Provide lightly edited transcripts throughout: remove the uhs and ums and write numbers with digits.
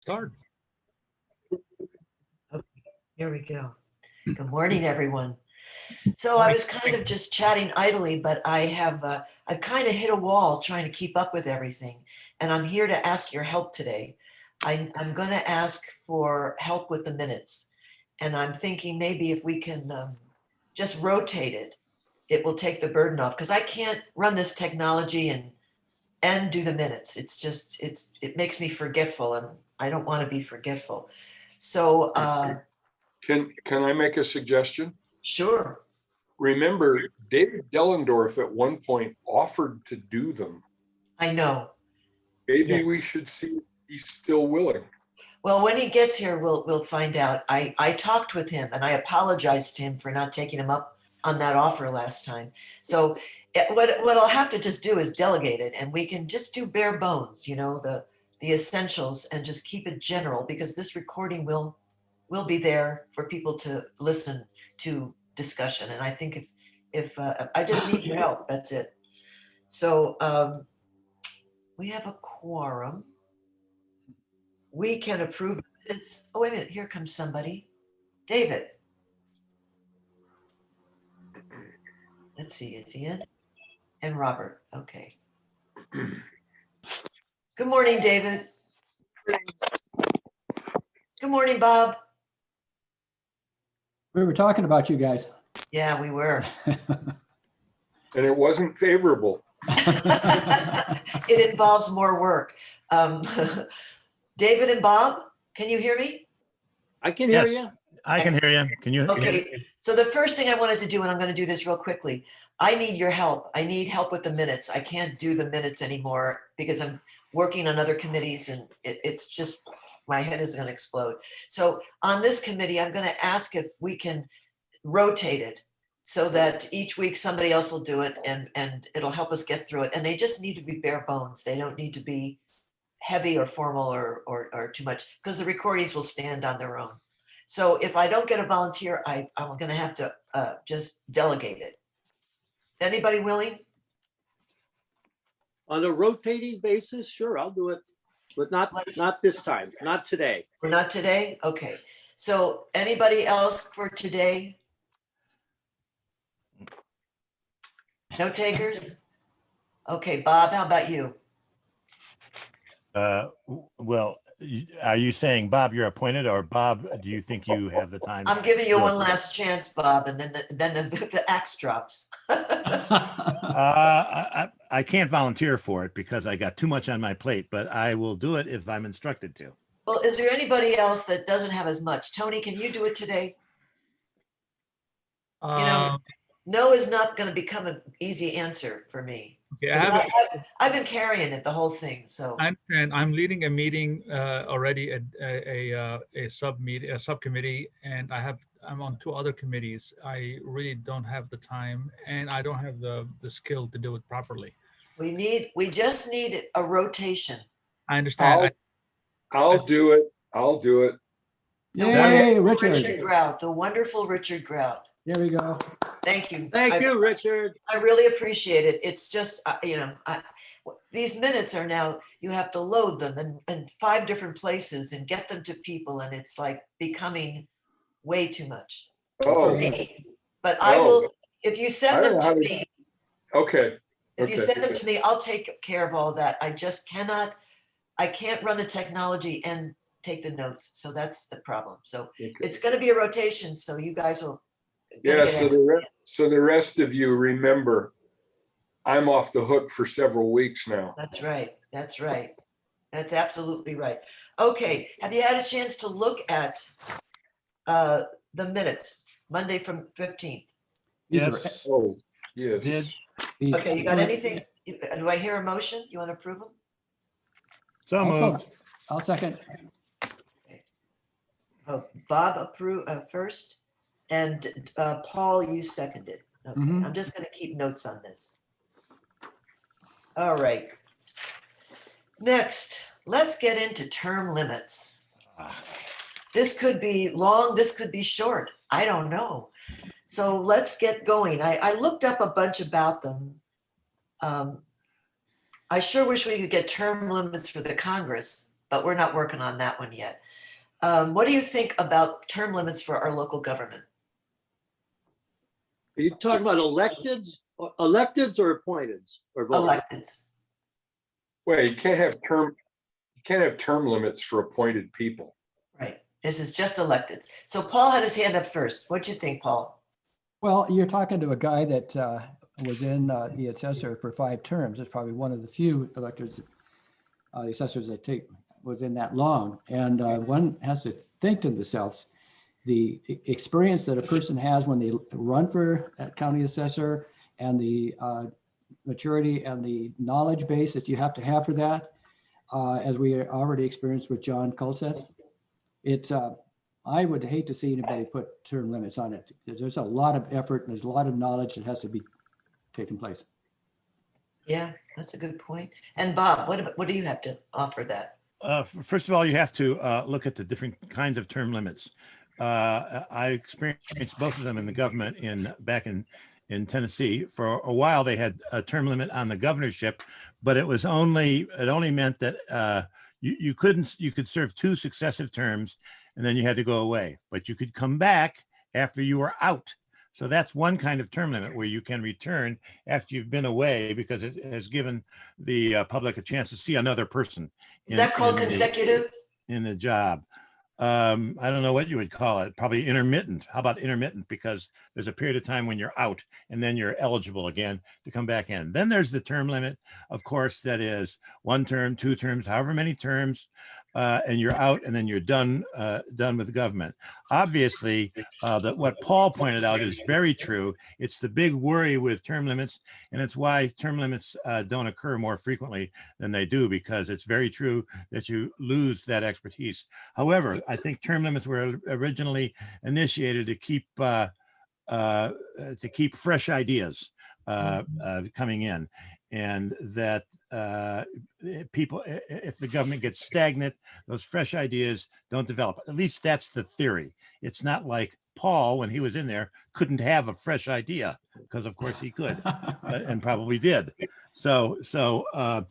start. Okay, here we go. Good morning, everyone. So I was kind of just chatting idly, but I've kind of hit a wall trying to keep up with everything. And I'm here to ask your help today. I'm going to ask for help with the minutes. And I'm thinking maybe if we can just rotate it, it will take the burden off because I can't run this technology and do the minutes. It's just, it makes me forgetful and I don't want to be forgetful. So Can I make a suggestion? sure. Remember, David Dellendorf at one point offered to do them. I know. Maybe Yes. we should see if he's still willing. Well, when he gets here, we'll find out. I talked with him and I apologized to him for not taking him up on that offer last time. So what I'll have to just do is delegate it, and we can just do bare bones, you know, the essentials, and just keep it general because this recording will be there for people to listen to discussion. And I think if I just need your help, that's it. So we have a quorum. We can approve. It's, oh, wait a minute, here comes somebody. David. Let's see, is he in? And Robert, okay. Good morning, David. Good morning, Bob. We were talking about you guys. Yeah, we were. And it wasn't favorable. It involves more work. David and Bob, can you hear me? I can hear Yes, you. I can hear you. Can you? Okay, so the first thing I wanted to do, and I'm going to do this real quickly, I need your help. I need help with the minutes. I can't do the minutes anymore because I'm working on other committees and it's just, my head is going to explode. So on this committee, I'm going to ask if we can rotate it so that each week somebody else will do it and it'll help us get through it. And they just need to be bare bones. They don't need to be heavy or formal or too much because the recordings will stand on their own. So if I don't get a volunteer, I'm going to have to just delegate it. Anybody willing? On a rotating basis, sure, I'll do it, but not this time, not today. Or not today? Okay. So anybody else for today? No takers? Okay, Bob, how about you? Well, are you saying, Bob, you're appointed, or Bob, do you think you have the time? I'm giving you to one rotate? last chance, Bob, and then the axe drops. I can't volunteer for it because I got too much on my plate, but I will do it if I'm instructed to. Well, is there anybody else that doesn't have as much? Tony, can you do it today? You know, no is not going to become an easy answer for me. Okay, 'Cause I've been carrying it the whole thing. So I'm leading a meeting already at a subcommittee, and I'm on 2 other committees. I really don't have the time, and I don't have the skill to do it properly. we just need a rotation. I understand. I'll do it. I'll do it. Yay, Richard Richard. Grout, the wonderful Richard Grout. There we go. Thank you. Thank you, Richard. I really appreciate it. It's just, you know, these minutes are now, you have to load them in 5 different places and get them to people. And it's like becoming way too much Oh, for me. But I will, if you send them to me, okay. if you send them to me, I'll take care of all that. I just cannot, I can't run the technology and take the notes. So that's the problem. So it's going to be a rotation. So you guys will. Yeah, so the rest of you remember, I'm off the hook for several weeks now. That's right. That's right. That's absolutely right. Okay. Have you had a chance to look at the minutes, Monday from 15th? Yes. Oh, yes. Okay, you got anything? Do I hear a motion? You want to approve them? So moved. I'll second. Oh, Bob approved first, and Paul, you seconded. Okay, Mhm. I'm just going to keep notes on this. All right. Next, let's get into term limits. This could be long, this could be short. I don't know. So let's get going. I looked up a bunch about them. I sure wish we could get term limits for the Congress, but we're not working on that one yet. What do you think about term limits for our local government? Are you talking about electeds or appointeds or both? Electeds. Well, you can't have term limits for appointed people. Right. This is just electeds. So Paul had his hand up first. What'd you think, Paul? Well, you're talking to a guy that was in the assessor for 5 terms. It's probably one of the few electors, the assessors that was in that long. And one has to think to themselves, the experience that a person has when they run for that county assessor and the maturity and the knowledge base that you have to have for that, as we already experienced with John Colseth, it's I would hate to see anybody put term limits on it because there's a lot of effort and there's a lot of knowledge that has to be taking place. Yeah, that's a good point. And Bob, what do you have to offer that? First of all, you have to look at the different kinds of term limits. I experienced both of them in the government back in Tennessee. For a while, they had a term limit on the governorship, but it only meant that you could serve 2 successive terms and then you had to go away, but you could come back after you were out. So that's one kind of term limit where you can return after you've been away because it has given the public a chance to see another person. Is that called consecutive? In the job. I don't know what you would call it, probably intermittent. How about intermittent? Because there's a period of time when you're out and then you're eligible again to come back in. Then there's the term limit, of course, that is 1 term, 2 terms, however many terms, and you're out and then you're done with government. Obviously, that what Paul pointed out is very true. It's the big worry with term limits, and it's why term limits don't occur more frequently than they do, because it's very true that you lose that expertise. However, I think term limits were originally initiated to keep fresh ideas coming in, and that people, if the government gets stagnant, those fresh ideas don't develop. At least that's the theory. It's not like Paul, when he was in there, couldn't have a fresh idea, because of course he could, and probably did. So I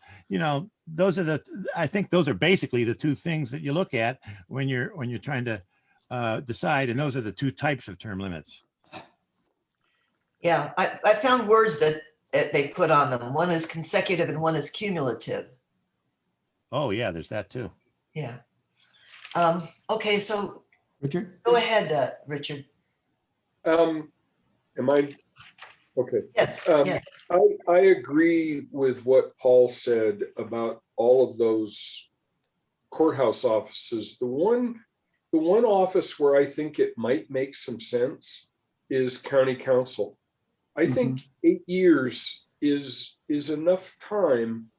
think those are basically the 2 things that you look at when you're trying to decide, and those are the 2 types of term limits. Yeah, I found words that they put on them. One is consecutive and one is cumulative. Oh yeah, there's that too. Yeah. Okay, so Richard? go ahead, Richard. Am I? Okay. Yes. Yeah. I agree with what Paul said about all of those courthouse offices. The one office where I think it might make some sense is county council. I think 8 years is enough time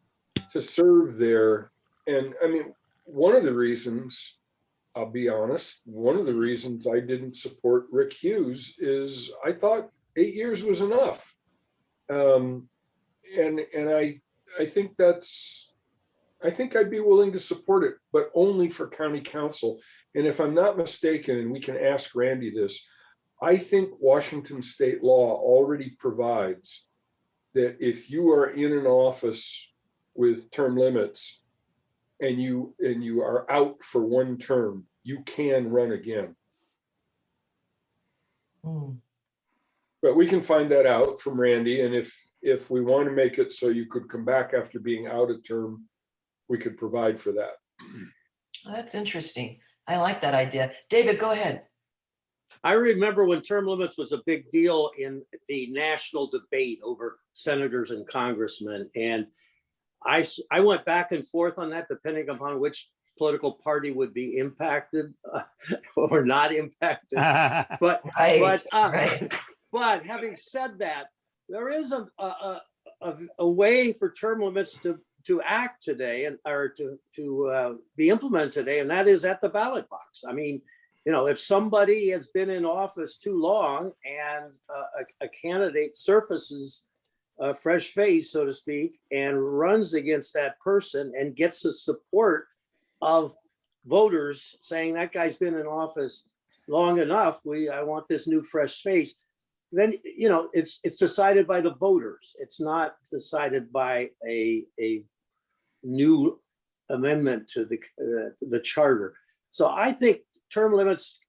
to serve there. And I mean, one of the reasons, I'll be honest, one of the reasons I didn't support Rick Hughes is I thought 8 years was enough. And I think I think I'd be willing to support it, but only for county council. And if I'm not mistaken, and we can ask Randy this, I think Washington state law already provides that if you are in an office with term limits and you are out for 1 term, you can run again. But we can find that out from Randy. And if we want to make it so you could come back after being out a term, we could provide for that. That's interesting. I like that idea. David, go ahead. I remember when term limits was a big deal in the national debate over senators and congressmen. And I went back and forth on that, depending upon which political party would be impacted or not impacted. But having said that, there is a way for term limits to act today or to be implemented today, and that is at the ballot box. I mean, if somebody has been in office too long and a candidate surfaces a fresh face, so to speak, and runs against that person and gets the support of voters saying that guy's been in office long enough, I want this new fresh face, then it's decided by the voters. It's not decided by a new amendment to the charter. So I think term limits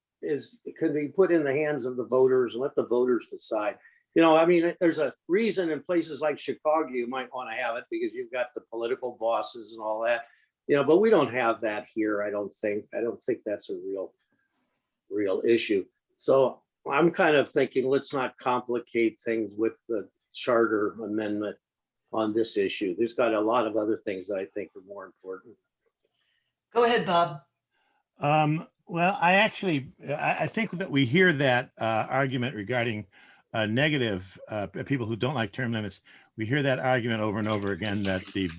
could be put in the hands of the voters and let the voters decide. You know, I mean, there's a reason in places like Chicago, you might want to have it because you've got the political bosses and all that, you know, but we don't have that here. I don't think that's a real issue. So I'm kind of thinking, let's not complicate things with the charter amendment on this issue. There's got a lot of other things that I think are more important. Go ahead, Bob. Well, I think that we hear that argument regarding negative people who don't like term limits. We hear that argument over and over again that the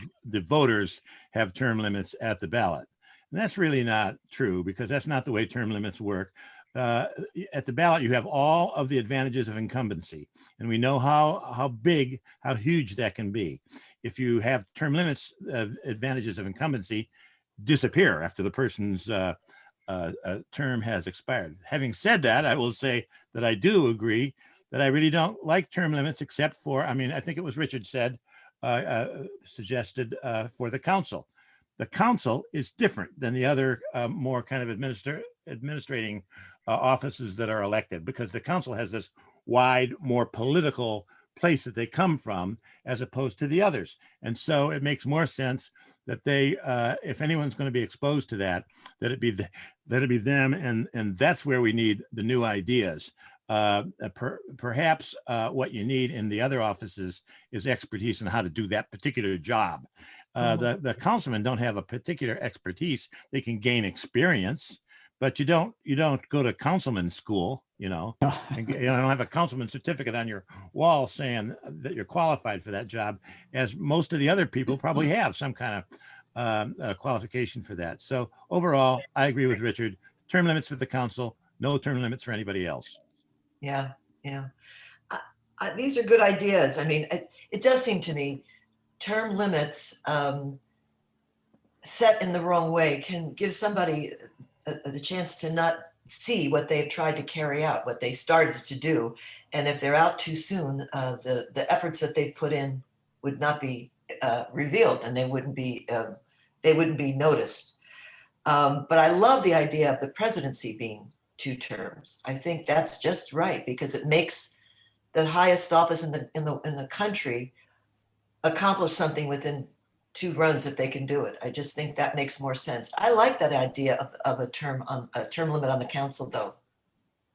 voters have term limits at the ballot. And that's really not true, because that's not the way term limits work. At the ballot, you have all of the advantages of incumbency, and we know how huge that can be. If you have term limits, advantages of incumbency disappear after the person's term has expired. Having said that, I will say that I do agree that I really don't like term limits, except for, I mean, I think it was Richard suggested for the council. The council is different than the other more kind of administrating offices that are elected, because the council has this wide, more political place that they come from, as opposed to the others. And so it makes more sense that they, if anyone's going to be exposed to that, that it be them, and that's where we need the new ideas. Perhaps what you need in the other offices is expertise in how to do that particular job. The councilmen don't have a particular expertise. They can gain experience, but you don't go to councilman school, you know, and you don't have a councilman certificate on your wall saying that you're qualified for that job, as most of the other people probably have some kind of qualification for that. So overall, I agree with Richard. Term limits for the council, no term limits for anybody else. Yeah. These are good ideas. I mean, it does seem to me term limits set in the wrong way can give somebody the chance to not see what they've tried to carry out, what they started to do. And if they're out too soon, the efforts that they've put in would not be revealed, and they wouldn't be noticed. But I love the idea of the presidency being 2 terms. I think that's just right, because it makes the highest office in the country accomplish something within 2 runs if they can do it. I just think that makes more sense. I like that idea of a term limit on the council, though.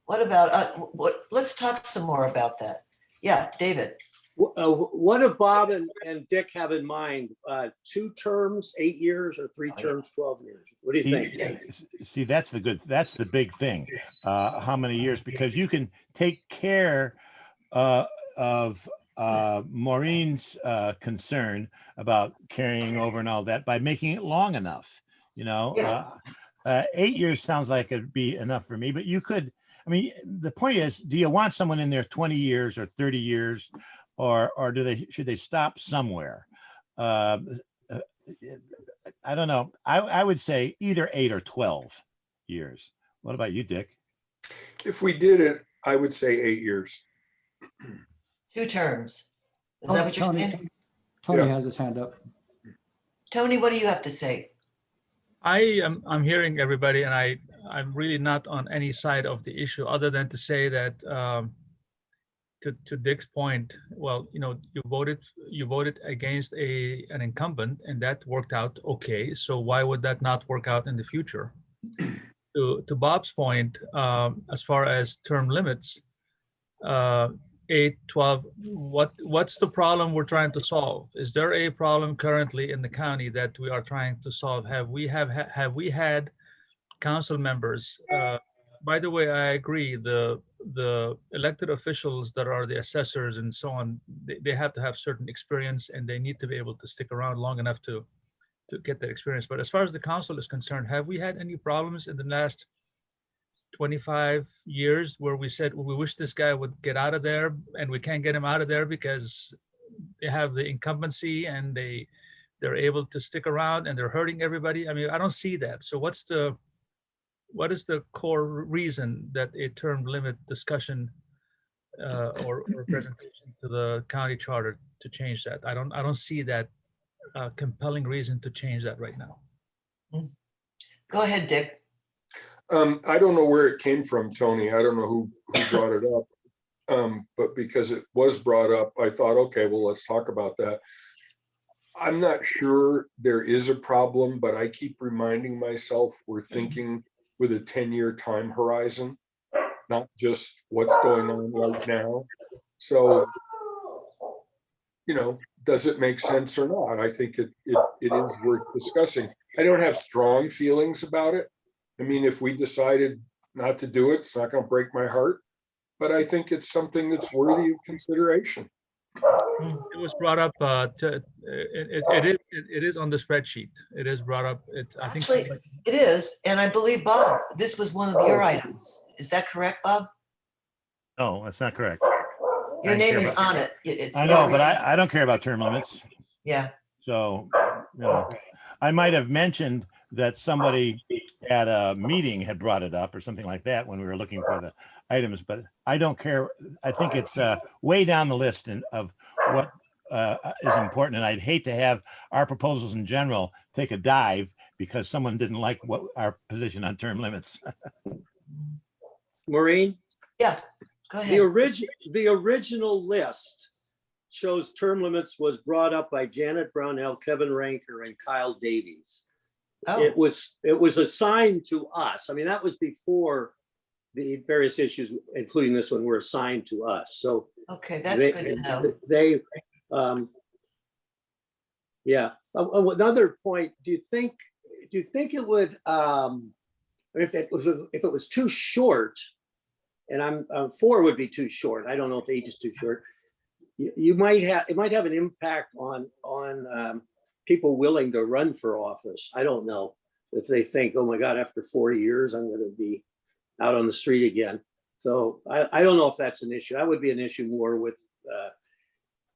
What about let's talk some more about that. Yeah, David. What do Bob and Dick have in mind? 2 terms, 8 years, or 3 terms, 12 years? What do you think? See, that's the big thing. How many years? Because you can take care of Maureen's concern about carrying over and all that by making it long enough. You know, 8 years sounds like it'd be enough for me, but you could. I mean, the point is, do you want someone in there 20 years or 30 years? Or should they stop somewhere? I don't know. I would say either 8 or 12 years. What about you, Dick? If we did it, I would say 8 years. 2 terms. Is that what you're saying? Tony has his hand up. Tony, what do you have to say? I'm hearing everybody, and I'm really not on any side of the issue, other than to say that to Dick's point, well, you know, you voted against an incumbent, and that worked out okay. So why would that not work out in the future? To Bob's point, as far as term limits, 8, 12, what's the problem we're trying to solve? Is there a problem currently in the county that we are trying to solve? Have we had council members? By the way, I agree. The elected officials that are the assessors and so on, they have to have certain experience, and they need to be able to stick around long enough to get that experience. But as far as the council is concerned, have we had any problems in the last 25 years where we said, well, we wish this guy would get out of there, and we can't get him out of there because they have the incumbency and they're able to stick around and they're hurting everybody? I mean, I don't see that. So what is the core reason that a term limit discussion or presentation to the county charter to change that? I don't see that compelling reason to change that right now. Go ahead, Dick. I don't know where it came from, Tony. I don't know who brought it up. But because it was brought up, I thought, okay, well, let's talk about that. I'm not sure there is a problem, but I keep reminding myself we're thinking with a 10-year time horizon, not just what's going on right now. So, does it make sense or not? I think it is worth discussing. I don't have strong feelings about it. I mean, if we decided not to do it, it's not going to break my heart, but I think it's something that's worthy of consideration. It was brought up, it is on the spreadsheet. It is brought up. I think. Actually, it is, and I believe, Bob, this was one of your items. Is that correct, Bob? No, that's not correct. Your I name care is about- on it. It's I know, your- but I don't care about term limits. Yeah, So, I might have mentioned that somebody at a meeting had brought it up or something like that when we were looking for the items, but I don't care. I think it's way down the list of what is important. And I'd hate to have our proposals in general take a dive because someone didn't like what our position on term limits. Maureen, go the ahead. the original list shows term limits was brought up by Janet Brownell, Kevin Ranker, and Kyle Davies. Oh, It was assigned to us. I mean, that was before the various issues, including this one, were assigned to us. So okay, that's good to know. They, yeah. Another point. Do you think it would, if it was too short, and I'm 4 would be too short. I don't know if 8 is too short. It might have an impact on people willing to run for office. I don't know if they think, oh my God, after 4 years, I'm going to be out on the street again. So I don't know if that's an issue. That would be an issue more with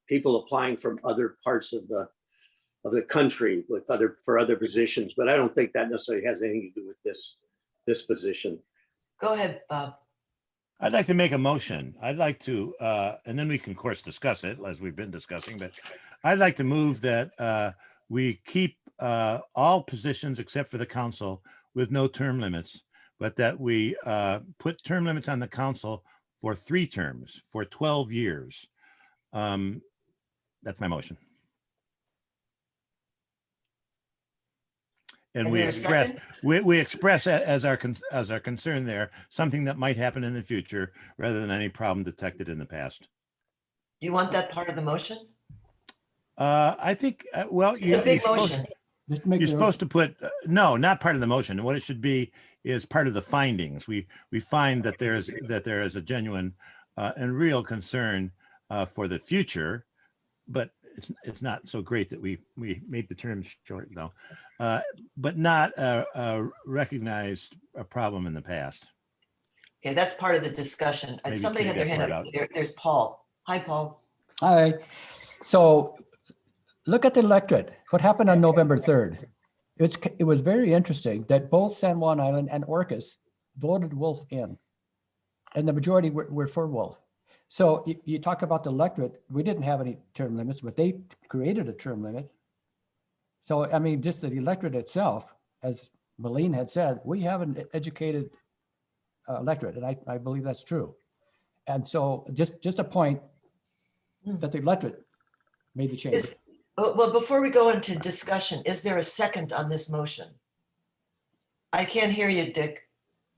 people applying from other parts of the country for other positions. But I don't think that necessarily has anything to do with this position. Go ahead, Bob. I'd like to make a motion. I'd like to, and then we can of course discuss it as we've been discussing, but I'd like to move that we keep all positions except for the council with no term limits, but that we put term limits on the council for 3 terms for 12 years. That's my motion. And Is we there a express, second? we express as our concern there, something that might happen in the future rather than any problem detected in the past. You want that part of the motion? I think, well, It's a big motion. Just to make you're the- supposed to put, no, not part of the motion. What it should be is part of the findings. We find that there is a genuine and real concern for the future, but it's not so great that we made the terms short though, but not a recognized problem in the past. Okay, that's part of the discussion. Maybe Somebody had take their that hand part up. There's Paul. Hi, Paul. Hi. So look at the electorate. What happened on November 3rd? It was very interesting that both San Juan Island and Orcas voted Wolf in. And the majority were for Wolf. So you talk about the electorate, we didn't have any term limits, but they created a term limit. So, I mean, just the electorate itself, as Malene had said, we have an educated electorate, and I believe that's true. And so just a point that the electorate made the change. Well, before we go into discussion, is there a second on this motion? I can't hear you, Dick.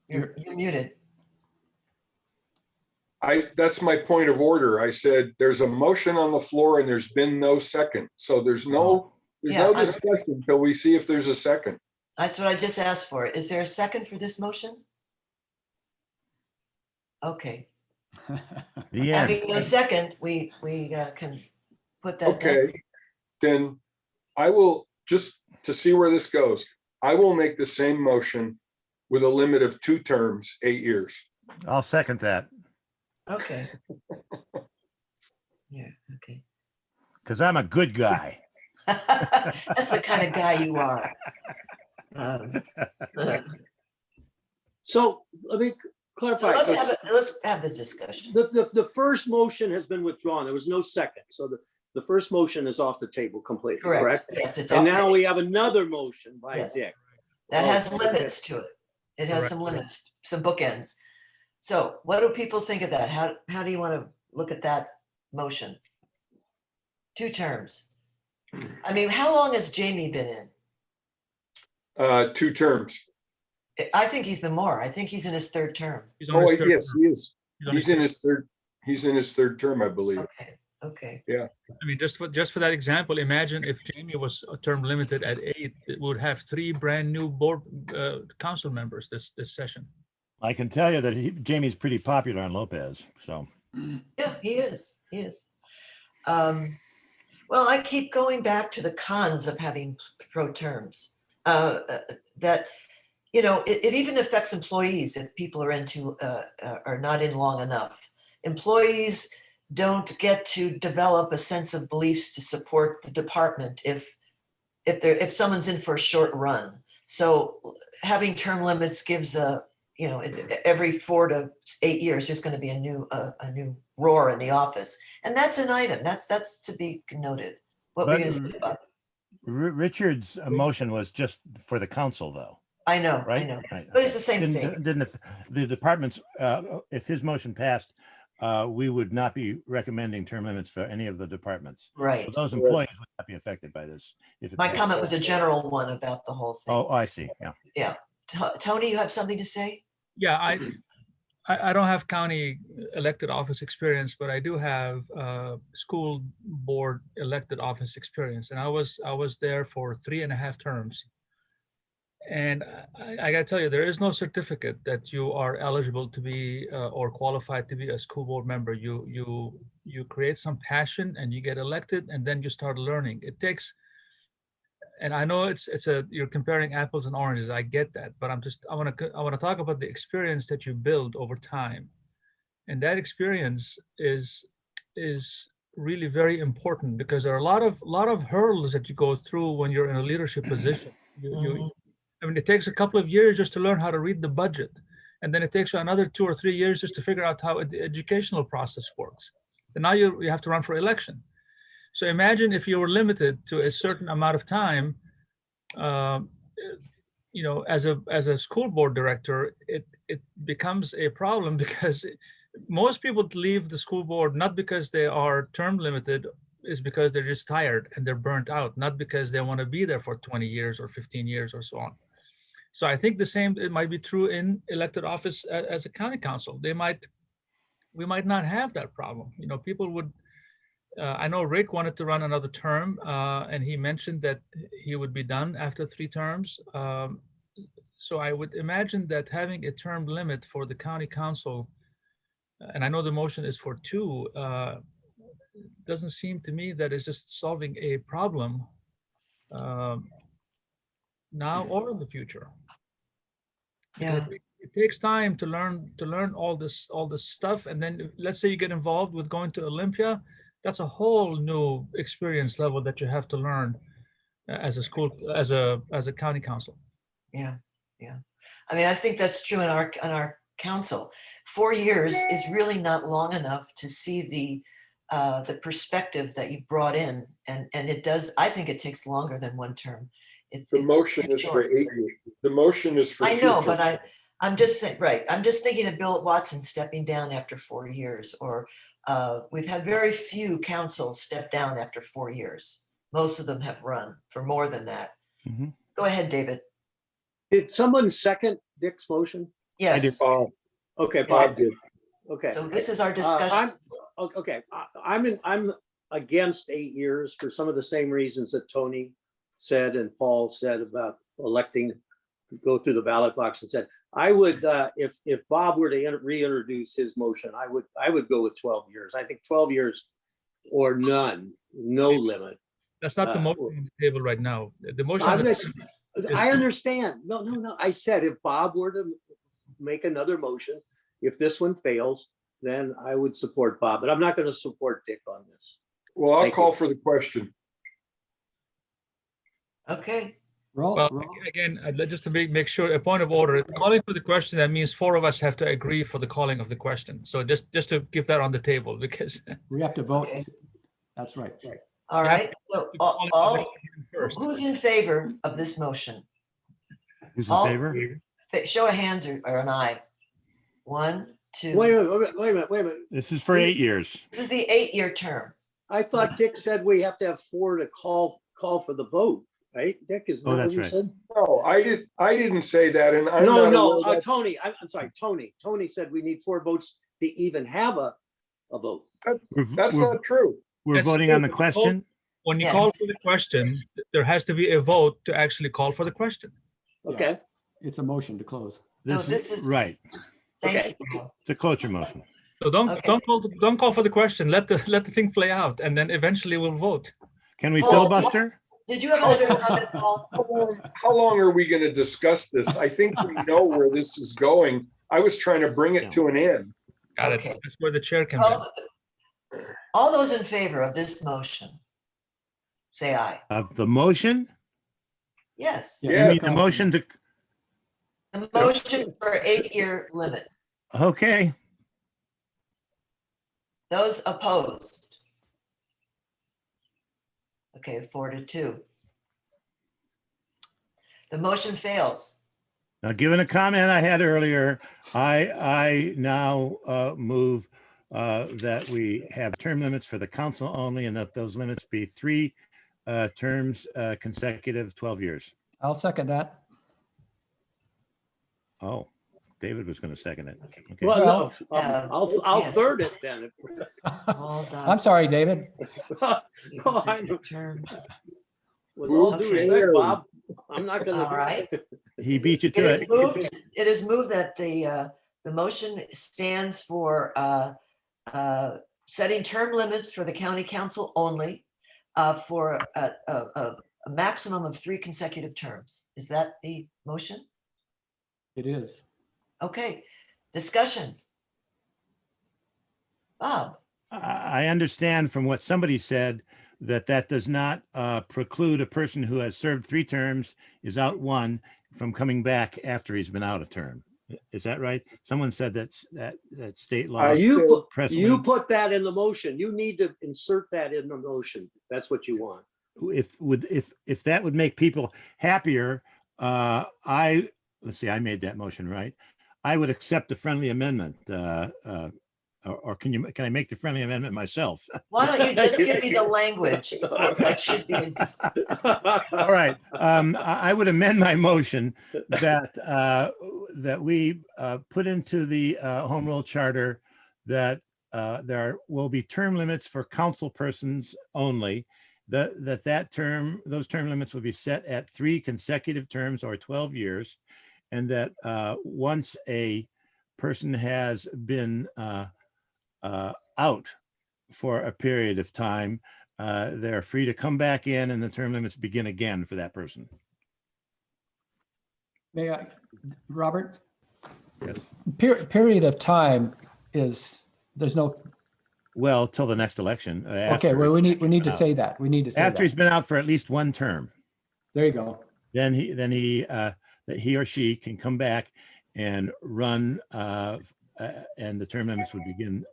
You're muted. That's my point of order. I said, there's a motion on the floor and there's been no second. So there's no Yeah, discussion until we see if there's a second. That's what I just asked for. Is there a second for this motion? Okay. The end. Having no second, we can put that down. Okay, then I will, just to see where this goes, I will make the same motion with a limit of 2 terms, 8 years. I'll second that Okay. Yeah, okay. because I'm a good guy. That's the kind of guy you are. So let me clarify. Let's have this discussion. The first motion has been withdrawn. There was no second. So the first motion is off the table completely, correct? Yes, it's And off now the- we have another motion by Yes. Dick. That has Okay. limits to it. It has some limits, some bookends. So what do people think of that? How do you want to look at that motion? 2 terms. I mean, how long has Jamie been in? 2 terms. I think he's been more. I think he's in his 3rd term. He's on Oh, his third yes, term. he is. on He's in his third. He's in his 3rd term, I believe. Okay, okay. I mean, just for that example, imagine if Jamie was term limited at 8, it would have 3 brand new board council members this session. I can tell you that Jamie's pretty popular on Lopez. So Yeah, he is. He is. Well, I keep going back to the cons of having pro terms. That, you know, it even affects employees if people are not in long enough. Employees don't get to develop a sense of beliefs to support the department if someone's in for a short run. So having term limits gives every 4 to 8 years there's going to be a new roar in the office, and that's an item that's to be noted. What we're going to say about it. Richard's motion was just for the council, though. I know, Right? I know, Right. but it's the same thing. Didn't the departments, if his motion passed, we would not be recommending term limits for any of the departments. Right. So those employees would not be affected by this. If it My passed. comment was a general one about the whole thing. Oh, I see. Yeah. Tony, you have something to say? Yeah, I don't have county elected office experience, but I do have school board elected office experience, and I was there for 3.5 terms. And I gotta tell you, there is no certificate that you are eligible to be or qualified to be a school board member. You create some passion and you get elected, and then you start learning. It takes, and I know you're comparing apples and oranges. I get that, but I want to talk about the experience that you build over time, and that experience is really very important because there are a lot of hurdles that you go through when you're in a leadership position. I mean, it takes a couple of years just to learn how to read the budget. And then it takes you another 2 or 3 years just to figure out how the educational process works. And now you have to run for election. So imagine if you were limited to a certain amount of time, as a school board director, it becomes a problem because most people leave the school board not because they are term limited, is because they're just tired and they're burnt out, not because they want to be there for 20 years or 15 years or so on. So I think it might be true in elected office as a county council. We might not have that problem. People would, I know Rick wanted to run another term and he mentioned that he would be done after 3 terms. So I would imagine that having a term limit for the county council, and I know the motion is for 2, doesn't seem to me that it's just solving a problem now or in the future. Yeah. It takes time to learn all this stuff, and then let's say you get involved with going to Olympia, that's a whole new experience level that you have to learn as a county council. Yeah. I mean, I think that's true in our council. 4 years is really not long enough to see the perspective that you brought in, and it does. I think it takes longer than 1 term. The motion is for 8 years. The motion is for 2 I know, terms. but I'm just saying, right. I'm just thinking of Bill Watson stepping down after 4 years, or we've had very few councils step down after 4 years. Most of them have run for more than that. Mm-hmm. Go ahead, David. Did someone second Dick's motion? Yes. I did. Okay, Bob Bob. did. Okay. So this is our discussion. I'm against 8 years for some of the same reasons that Tony said and Paul said about electing, go through the ballot box and said, I would, if Bob were to reintroduce his motion, I would go with 12 years. I think 12 years or none, no limit. That's not the motion on the table right now. The motion. I understand. No. I said if Bob were to make another motion, if this one fails, then I would support Bob, but I'm not going to support Dick on this. Well, I'll Thank call you. for the question. Okay. Well, again, just to make sure, a point of order, calling for the question, that means 4 of us have to agree for the calling of the question. So just to give that on the table, because We have to vote. Okay. That's right. All right. So First. who's in favor of this motion? Who's in All- favor? Show of hands or an eye. 1, 2. Wait a minute. This is for 8 years. This is the 8-year term. I thought Dick said we have to have 4 to call for the vote, right? Dick, is that Oh, what that's you right. said? No, I didn't say that, and I'm No, not aware that- Tony, I'm sorry, Tony. Tony said we need 4 votes to even have a vote. That's not true. We're That's voting on the true. question. When you Yes. call for the question, there has to be a vote to actually call for the question. Okay, It's a motion to close. No, This this is is- right. Thank Okay. you. Paul. It's a cloture motion. So Okay. don't call for the question. Let the thing play out, and then eventually we'll vote. Can we Oh, filibuster? Did you have another comment, Paul? How long are we going to discuss this? I think we know where this is going. I was trying to bring it to an end. Got Okay. it. That's where the chair comes in. All those in favor of this motion, say aye. Of the motion? Yes, Yeah. You mean the motion to, the motion for 8-year limit. okay, Those opposed? Okay, 4-2. The motion fails. now given a comment I had earlier, I now move that we have term limits for the council only and that those limits be 3 terms consecutive, 12 years. I'll second that. Oh, David was going to second it. Okay. well, no, Well, I'll yeah. third it then. Hold on. I'm sorry, David. Consecutive terms. With all due Okay. respect, Bob, I'm not All gonna. right. He beat you It to is it. moved, it is moved that the motion stands for setting term limits for the county council only for a maximum of 3 consecutive terms. Is that the motion? It is. Okay, discussion. Bob, I understand from what somebody said that that does not preclude a person who has served 3 terms, is out 1, from coming back after he's been out a term. Is that right? Someone said that state law. I You said- put, precedent- you put that in the motion. You need to insert that in the motion. That's what you want. If that would make people happier, let's see, I made that motion, right? I would accept the friendly amendment. Or can I make the friendly amendment myself? why don't you just give me the language for what should be in All right. I would amend my motion that that we put into the home rule charter that there will be term limits for council persons only. Those term limits will be set at 3 consecutive terms or 12 years, and that once a person has been out for a period of time, they're free to come back in and the term limits begin again for that person. May I, Robert? Yes. Period of time is, there's no, Well, till the next election. okay, well, we need to say that. We need to say After he's that. been out for at least 1 term, There you go. then he or she can come back and run, and the term limits would begin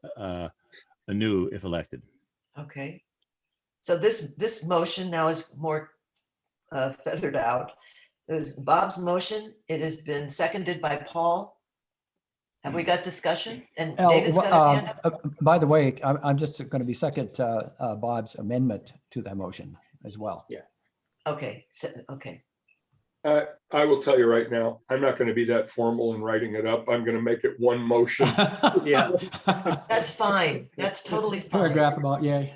anew if elected. Okay. So this motion now is more feathered out. It was Bob's motion. It has been seconded by Paul. Have we got discussion? And David's got his hand up. By the way, I'm just going to be second Bob's amendment to that motion as well. Yeah. Okay, okay. I will tell you right now, I'm not going to be that formal in writing it up. I'm going to make it one motion. Yeah. That's fine. That's totally fine. Paragraph about, yay.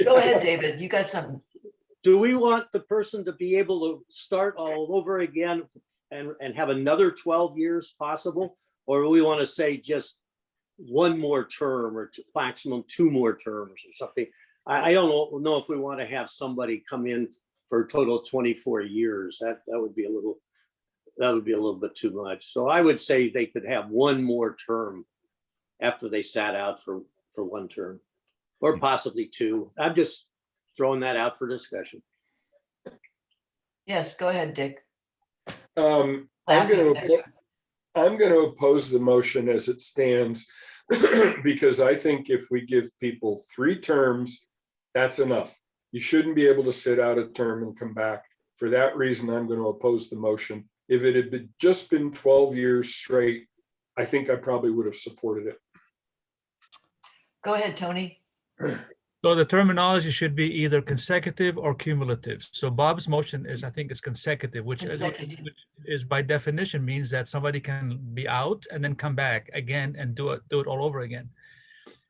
Go ahead, David. You got something. Do we want the person to be able to start all over again and have another 12 years possible? Or do we want to say just 1 more term or maximum 2 more terms or something? I don't know if we want to have somebody come in for a total of 24 years. That would be a little bit too much. So I would say they could have 1 more term after they sat out for 1 term, or possibly 2. I'm just throwing that out for discussion. Yes, go ahead, Dick. I'm going to oppose the motion as it stands because I think if we give people 3 terms, that's enough. You shouldn't be able to sit out a term and come back. For that reason, I'm going to oppose the motion If it had just been 12 years straight, I think I probably would have supported it. Go ahead, Tony. So the terminology should be either consecutive or cumulative. So Bob's motion is, I think, is consecutive, which is by definition means that somebody can be out and then come back again and do it all over again.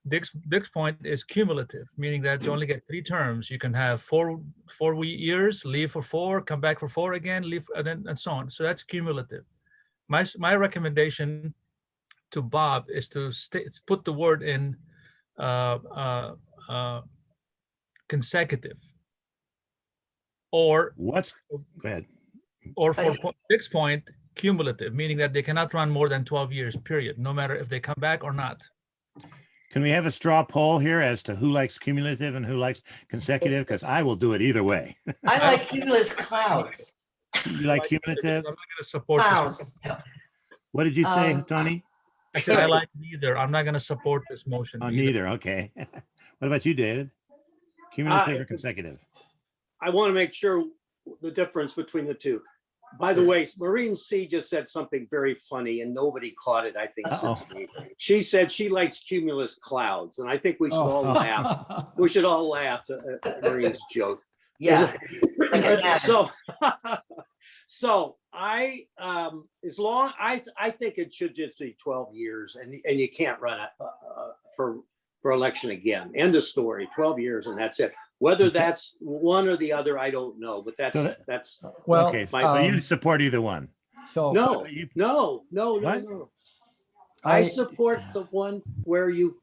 Dick's point is cumulative, meaning that you only get 3 terms. You can have four years, leave for 4, come back for 4 again, leave, and so on. So that's cumulative. My recommendation to Bob is to put the word in consecutive, or What's, go ahead. or for Dick's point, cumulative, meaning that they cannot run more than 12 years, period, no matter if they come back or not. Can we have a straw poll here as to who likes cumulative and who likes consecutive? Because I will do it either way. I like cumulus clouds. You like cumulative? I'm not going to support this. Clouds. What did you say, Tony? I said I like neither. I'm not going to support this motion. Oh, either. neither. Okay. What about you, David? Cumulative or consecutive? I want to make sure the difference between the two. By the way, Maureen C. just said something very funny and nobody caught it, I think, since me. She said she likes cumulus clouds, and I think we should all laugh. We should all laugh at Maureen's joke. Yeah. So I, as long, I think it should just be 12 years and you can't run for election again. End of story, 12 years and that's it. Whether that's one or the other, I don't know, but that's Well, okay, so you support either one. So no. What? I support the one where you,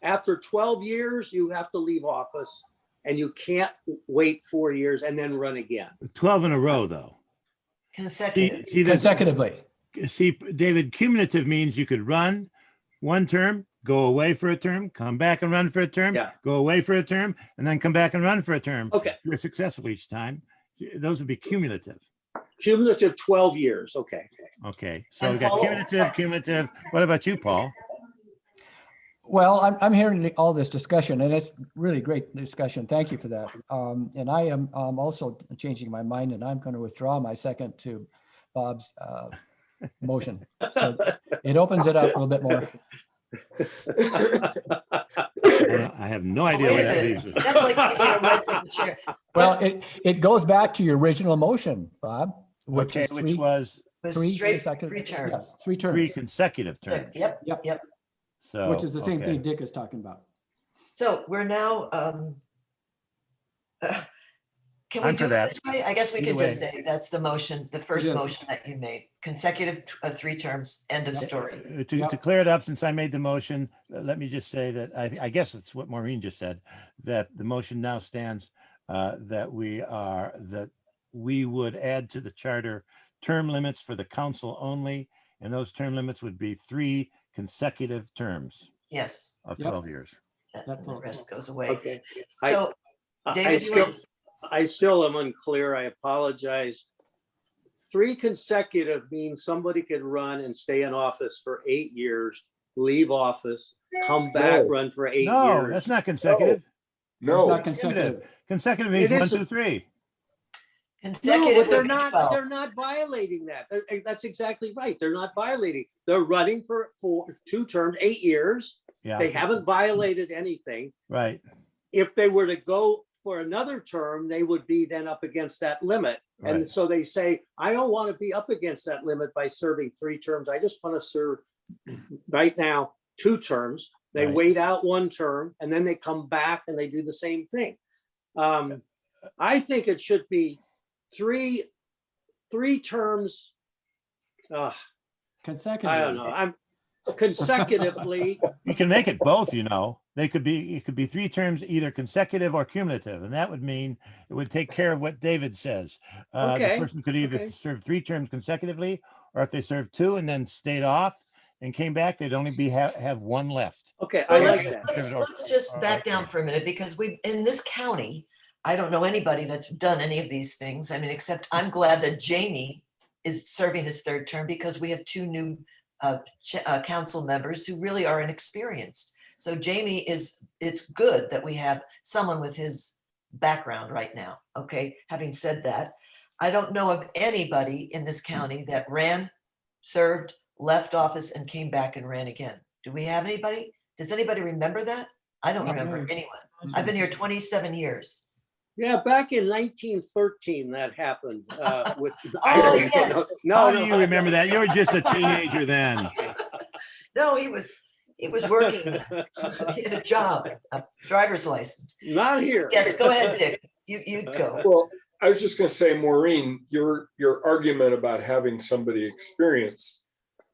after 12 years, you have to leave office and you can't wait 4 years and then run again. 12 in a row, though. Consecutive. consecutively. See, David, cumulative means you could run one term, go away for a term, come back and run for a term, go away for a term, and then come back and run for a term. Okay. If you're successful each time. Those would be cumulative. Cumulative 12 years. Okay. Okay. So we got cumulative. What about you, Paul? Well, I'm hearing all this discussion, and it's really great discussion. Thank you for that. And I am also changing my mind, and I'm going to withdraw my second to Bob's motion. So it opens it up a little bit more. I have no idea what that leaves us. That's like taking a red from the chair. Well, it goes back to your original motion, Bob, which is which was three Straight consecutive- 3 terms. yes, 3 terms, 3 consecutive terms. Yep. So, which is the same okay. thing Dick is talking about. So we're now, can we I'm for do it that. this way? I guess we Either could just way. say that's the motion, the first is. motion that you made, consecutive 3 terms, end of Yep. story. To clear it up, since I made the motion, let me just say that I guess it's what Maureen just said, that the motion now stands that we would add to the charter term limits for the council only, and those term limits would be 3 consecutive terms Yes. of Yep. 12 years. And the rest goes away. Okay. So David, I still am unclear. I apologize. 3 consecutive means somebody could run and stay in office for 8 years, leave office, come back, No. run for 8 No, years. that's not consecutive. It's No, not consecutive. Consecutive means It 1, is- 2, 3. No, consecutive but they're would be not. 12. They're not violating that. That's exactly right. They're not violating. They're running for 2 terms, 8 years. Yeah. They haven't violated anything. Right. If they were to go for another term, they would be then up against that limit. And Right. so they say, I don't want to be up against that limit by serving 3 terms. I just want to serve right now 2 terms. They Right. wait out 1 term and then they come back and they do the same thing. I think it should be 3 terms. Consecutive. I don't know. I'm consecutively. You can make it both, you know. It could be 3 terms, either consecutive or cumulative, and that would mean it would take care of what David says. Okay, The person could either okay. serve 3 terms consecutively, or if they served 2 and then stayed off and came back, they'd only have 1 left. Okay, Well, I like let's- that. Let's just back down for a minute, because in this county, I don't know anybody that's done any of these things. I mean, except I'm glad that Jamie is serving his 3rd term, because we have 2 new council members who really are inexperienced. So Jamie it's good that we have someone with his background right now. Okay, having said that, I don't know of anybody in this county that ran, served, left office, and came back and ran again. Do we have anybody? Does anybody remember that? I don't Not remember really. anyone. I've been here 27 years. Yeah, back in 1913, that happened with. Oh, yes. How do you remember that? You were just a teenager then. No, he was working. He had a job, a driver's license. Not here. Yes, go ahead, Dick. You go. Well, I was just going to say, Maureen, your argument about having somebody experienced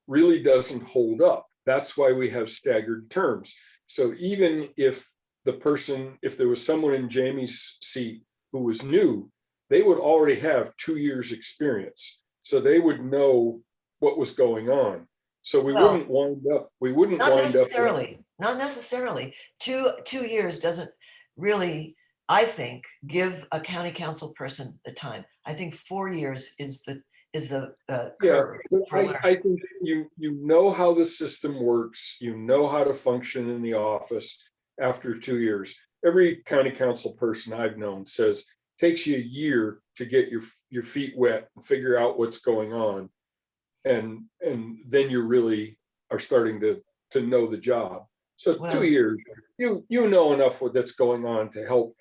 really doesn't hold up. That's why we have staggered terms. So even if there was someone in Jamie's seat who was new, they would already have 2 years experience. So they would know what was going on. So we Well, wouldn't wind up. Not necessarily. Two years doesn't really, I think, give a county council person the time. I think 4 years is the curve. I think you know how the system works. You know how to function in the office after 2 years. Every county council person I've known says it takes you a year to get your feet wet and figure out what's going on. And then you really are starting to know the job. So Well, 2 years, you know enough what that's going on to help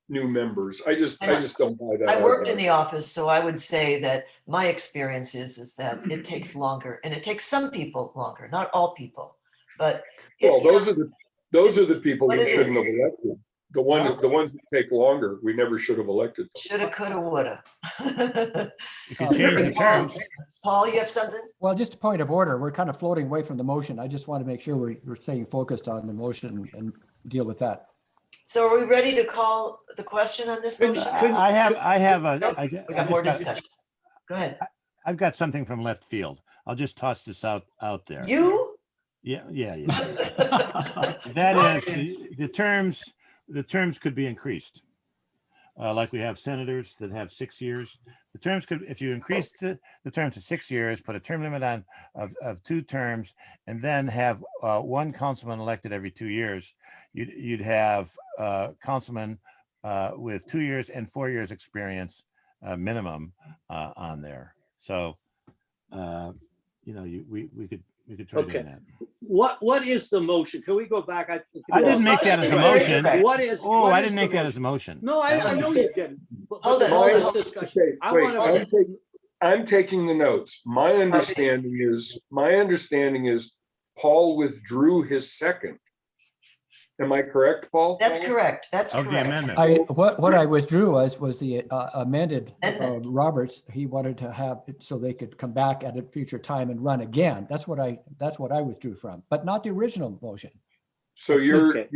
new members. I just don't buy that. I worked in the office, so I would say that my experience is that it takes longer, and it takes some people longer, not all people. But Well, those are the people What we it shouldn't is. have elected. The ones that take longer, we never should have elected. shoulda, coulda, woulda. You can change the terms. Paul, you have something? Well, just a point of order. We're kind of floating away from the motion. I just want to make sure we're staying focused on the motion and deal with that. So are we ready to call the question on this Could- motion? could- I have Nope, a. We got more discussion. Go ahead. I've got something from left field. I'll just toss this out there. You? Yeah. That is, the terms could be increased. Like we have senators that have 6 years. The terms could, if you increase the terms to 6 years, put a term limit on of 2 terms, and then have one councilman elected every 2 years, you'd have councilmen with 2 years and 4 years experience minimum on there. So, we could try doing that. What is the motion? Can we go back? I didn't make that as a motion. What is? Oh, what I is didn't the make that motion? as a motion. No, I know you didn't. But Hold it, the hold it, last hold it. discussion, Okay, I wait, want to. I'm taking the notes. My understanding is Paul withdrew his second. Am I correct, Paul? That's correct. That's Of the correct. amendment. What I withdrew was the amended Amendment. Roberts. He wanted to have it so they could come back at a future time and run again. That's what I withdrew from, but not the original motion. So Okay.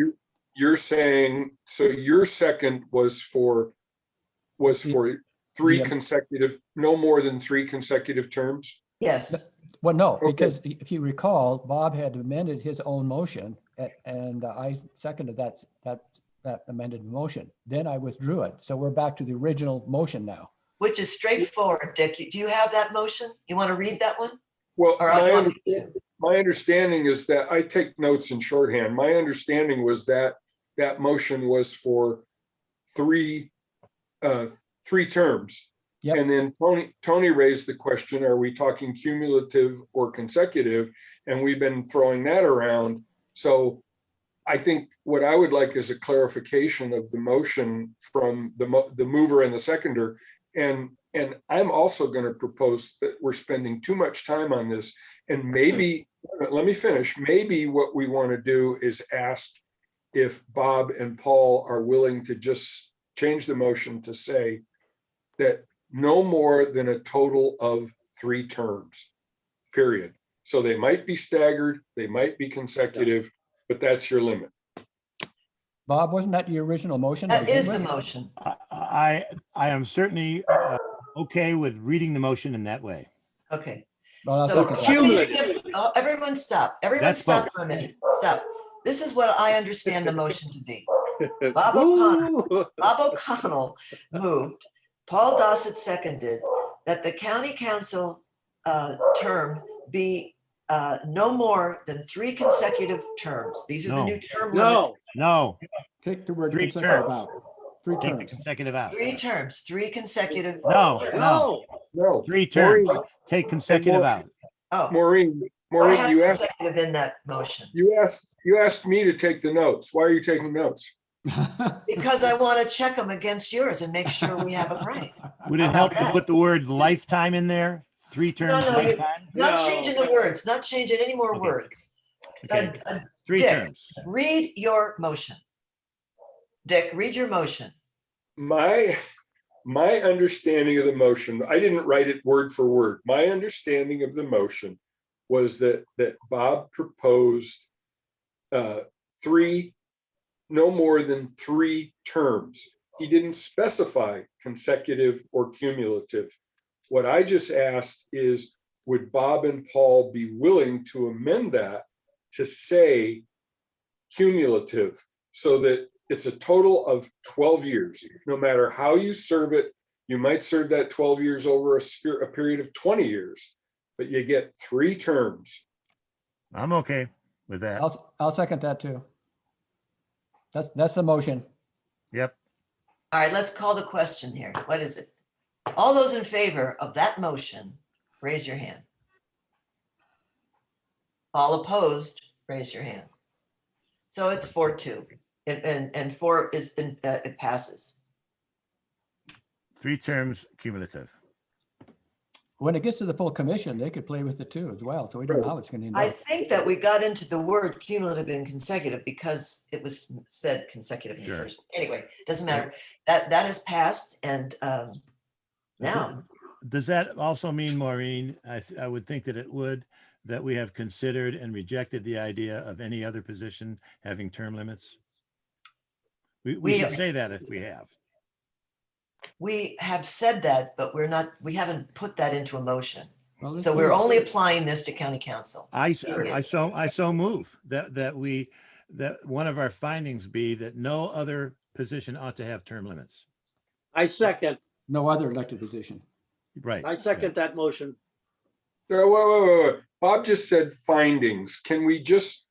you're saying, so your second was for 3 Yeah. consecutive, no more than 3 consecutive terms? Yes. Well, no, Okay. because if you recall, Bob had amended his own motion and I seconded that amended motion. Then I withdrew it. So we're back to the original motion now. Which is straightforward, Dick. Do you have that motion? You want to read that one? Well, Or I want my understanding is that I take notes in shorthand. My understanding was that that motion was for 3 terms. Yep. And then Tony raised the question, are we talking cumulative or consecutive? And we've been throwing that around. So I think what I would like is a clarification of the motion from the mover and the seconder. And I'm also going to propose that we're spending too much time on this. And maybe, let me finish. Maybe what we want to do is ask if Bob and Paul are willing to just change the motion to say that no more than a total of 3 terms, period. So they might be staggered, they might be consecutive, but that's your limit. Bob, wasn't that your original motion? to That begin is the with? motion. I am certainly okay with reading the motion in that way. Okay. Well, I'll So second that. Cumulative. everyone stop. Everyone That's stop both. for a minute. Stop. This is what I understand the motion to be. Bob O'Connor. Ooh. Bob O'Connell moved, Paul Dossett seconded, that the county council term be no more than 3 consecutive terms. These are the No. new term limits. No, No, Take the word 3 consecutive terms. out. 3 Take the terms. consecutive out. 3 terms, 3 consecutive. No, terms. No, No, 3 terms. Maureen, Take consecutive out. Oh, Maureen, I Maureen, have you asked, consecutive in that motion you asked me to take the notes. Why are you taking notes? because I want to check them against yours and make sure we have them right. Would How it about help to that? put the word lifetime in there? 3 terms, no, you- lifetime? Not No. changing the words, not changing any more Okay. words. Okay, Uh, 3 Dick. terms. Read your motion. Dick, read your motion. My understanding of the motion, I didn't write it word for word. My understanding of the motion was that Bob proposed 3, no more than 3 terms. He didn't specify consecutive or cumulative. What I just asked is, would Bob and Paul be willing to amend that to say cumulative, so that it's a total of 12 years? No matter how you serve it, you might serve that 12 years over a period of 20 years, but you get 3 terms. I'm okay with that. I'll second that too. That's the motion. Yep. All right, let's call the question here. What is it? All those in favor of that motion, raise your hand. All opposed, raise your hand. So it's 4-2, and 4 is, it passes. 3 terms cumulative. When it gets to the full commission, they could play with it too as well. So we don't know how it's going to end I up. think that we got into the word cumulative and consecutive because it was said consecutive in the Sure. first. Anyway, doesn't matter. That has passed, and now Does that also mean, Maureen, I would think that it would, that we have considered and rejected the idea of any other position having term limits? We should say that if we have. we have said that, but we haven't put that into a motion. Well, let's So put we're it- only applying this to county council. I so move that one of our findings be that no other position ought to have term limits. I second, No other elected position. Right. I second that motion. Wait. Bob just said findings. Can we just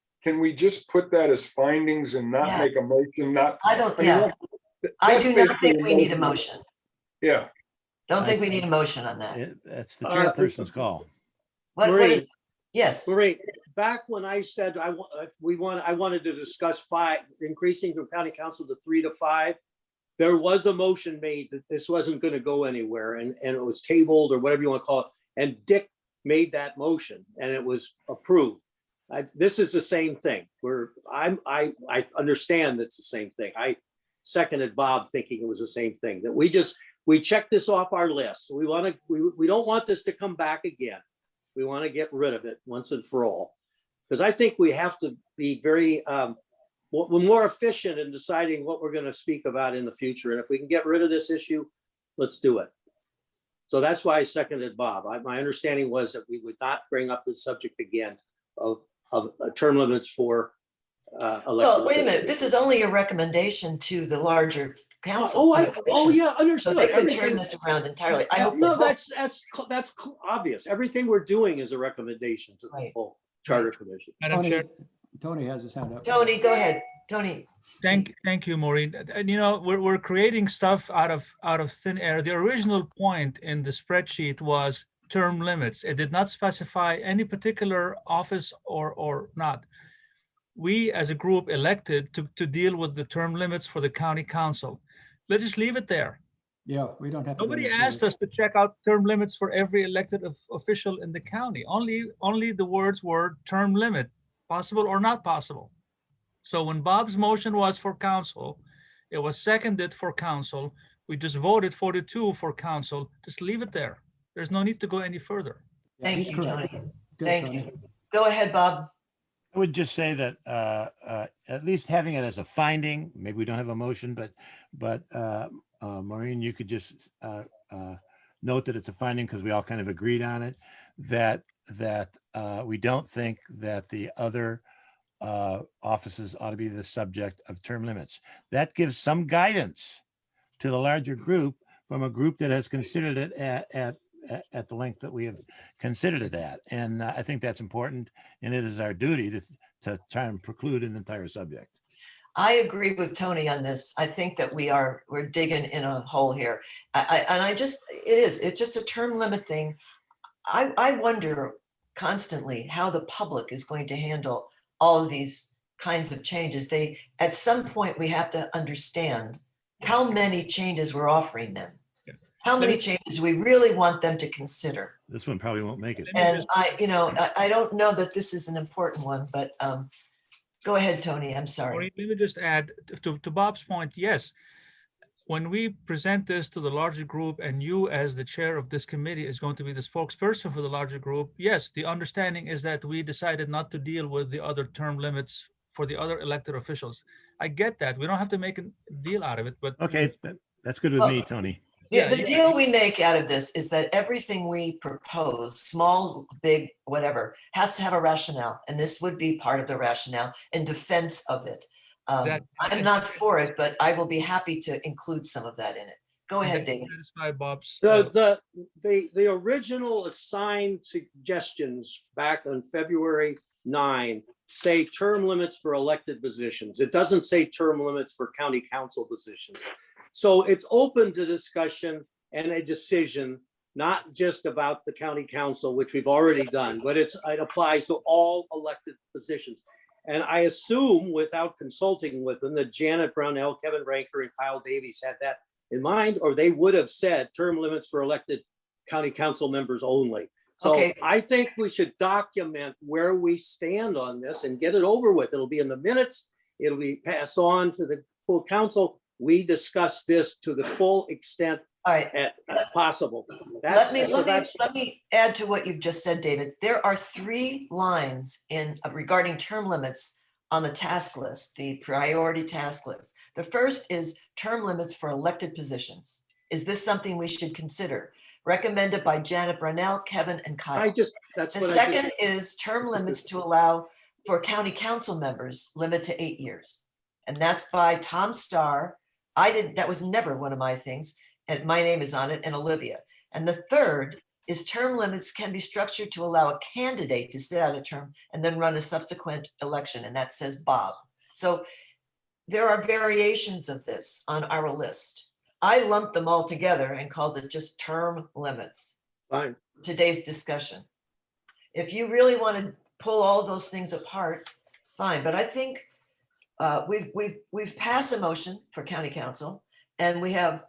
put that as findings and not Yeah. make a motion? Not. I don't, I mean, yeah, I that's do not basically think we need a motion. Yeah. Don't think we need a motion on that. That's the chairperson's call. What is, Maureen. yes, Marie, back when I said I wanted to discuss increasing from county council to 3 to 5, there was a motion made that this wasn't going to go anywhere, and it was tabled or whatever you want to call it. And Dick made that motion and it was approved. This is the same thing. I understand that's the same thing. I seconded Bob thinking it was the same thing, that we checked this off our list. We don't want this to come back again. We want to get rid of it once and for all. Because I think we have to be very, we're more efficient in deciding what we're going to speak about in the future. And if we can get rid of this issue, let's do it. So that's why I seconded Bob. My understanding was that we would not bring up the subject again of term limits for elected well, wait a minute, officials. this is only a recommendation to the larger council. Yeah, So understood. they could turn Everything. this around entirely. I hope. No, they won't. that's obvious. Everything we're doing is a recommendation to the Right. full charter commission. Madam Chair. Tony has his hand up. Tony, go ahead. Tony. Thank you, Maureen. And we're creating stuff out of thin air. The original point in the spreadsheet was term limits. It did not specify any particular office or not. We, as a group, elected to deal with the term limits for the county council. Let's just leave it there. Yeah, we don't have to. Nobody asked us to check out term limits for every elected official in the county. Only the words were term limit, possible or not possible. So when Bob's motion was for council, it was seconded for council. We just voted 42 for council. Just leave it there. There's no need to go any further. Yeah, Thank he's you, correct. Tony. Good, Thank Tony. you. Go ahead, Bob. I would just say that at least having it as a finding, maybe we don't have a motion, but Maureen, you could just note that it's a finding because we all kind of agreed on it, that we don't think that the other offices ought to be the subject of term limits. That gives some guidance to the larger group from a group that has considered it at the length that we have considered it at. And I think that's important, and it is our duty to try and preclude an entire subject. I agree with Tony on this. I think that we're digging in a hole here. It's just a term limit thing. I wonder constantly how the public is going to handle all of these kinds of changes. At some point, we have to understand how many changes we're offering them. Yeah. How many changes we really want them to consider. This one probably won't make it. And I don't know that this is an important one, but go ahead, Tony. I'm sorry. Or let me just add to Bob's point. Yes, when we present this to the larger group and you as the chair of this committee is going to be the spokesperson for the larger group, yes, the understanding is that we decided not to deal with the other term limits for the other elected officials. I get that. We don't have to make a deal out of it, but Okay, that's good with me, Tony. The deal we make out of this is that everything we propose, small, big, whatever, has to have a rationale. And this would be part of the rationale in defense of it. I'm not for it, but I will be happy to include some of that in it. Go ahead, David. satisfy Bob's. The original assigned suggestions back on February 9 say term limits for elected positions. It doesn't say term limits for county council positions. So it's open to discussion and a decision, not just about the county council, which we've already done, but it applies to all elected positions. And I assume, without consulting with them, that Janet Brownell, Kevin Ranker, and Kyle Davies had that in mind, or they would have said term limits for elected county council members only. So Okay. I think we should document where we stand on this and get it over with. It'll be in the minutes. It'll be passed on to the full council. We discuss this to the full extent All right. possible. Let me add to what you've just said, David. There are 3 lines in regarding term limits on the task list, the priority task list. The first is term limits for elected positions. Is this something we should consider? Recommended by Janet Brownell, Kevin, and Kyle. The second is term limits to allow for county council members, limit to 8 years. And that's by Tom Starr. That was never one of my things. And my name is on it, and Olivia. And the third is term limits can be structured to allow a candidate to sit out a term and then run a subsequent election. And that says Bob. So there are variations of this on our list. I lumped them all together and called it just term limits. Fine. Today's discussion. If you really want to pull all those things apart, fine. But I think we've passed a motion for county council, and we have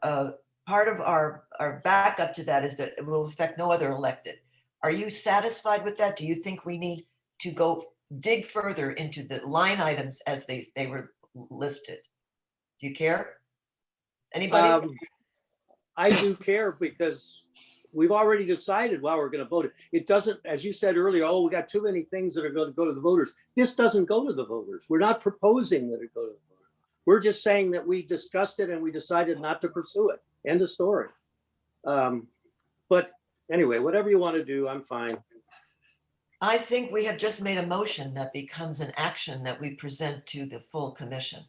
part of our backup to that is that it will affect no other elected. Are you satisfied with that? Do you think we need to go dig further into the line items as they were listed? Do you care? Anybody? I do care because we've already decided how we're going to vote. It doesn't, as you said earlier, we got too many things that are going to go to the voters. This doesn't go to the voters. We're not proposing that it go to the voters. We're just saying that we discussed it and we decided not to pursue it. End of story. But anyway, whatever you want to do, I'm fine. I think we have just made a motion that becomes an action that we present to the full commission.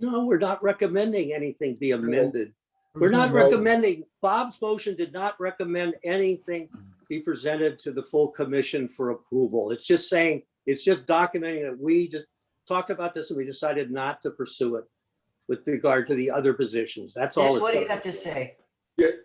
No, we're not recommending anything be amended. We're not recommending, Bob's motion did not recommend anything be presented to the full commission for approval. It's just saying, it's just documenting that we just talked about this and we decided not to pursue it with regard to the other positions. That's all. What do you have to say?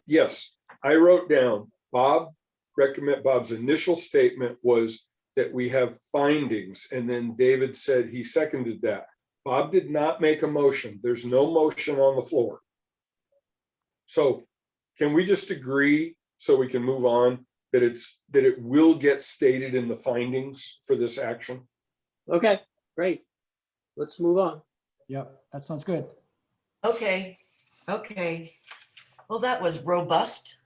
Yes, I wrote down, Bob's initial statement was that we have findings, and then David said he seconded that. Bob did not make a motion. There's no motion on the floor. So can we just agree so we can move on that it will get stated in the findings for this action? Okay, great. Let's move on. Yep, that sounds good. Okay. Well, that was robust.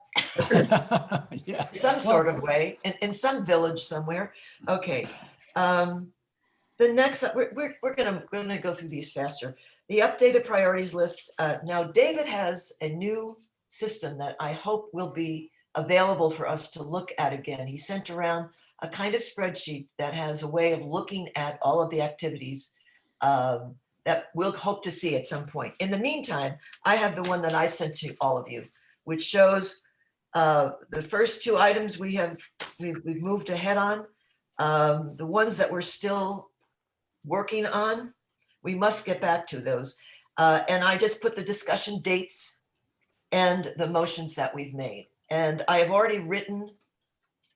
Yeah. Some sort of way, in some village somewhere. Okay. The next, we're gonna go through these faster. The updated priorities list. Now, David has a new system that I hope will be available for us to look at again. He sent around a kind of spreadsheet that has a way of looking at all of the activities that we'll hope to see at some point. In the meantime, I have the one that I sent to all of you, which shows the first 2 items we've moved ahead on. The ones that we're still working on. We must get back to those. And I just put the discussion dates and the motions that we've made. And I have already written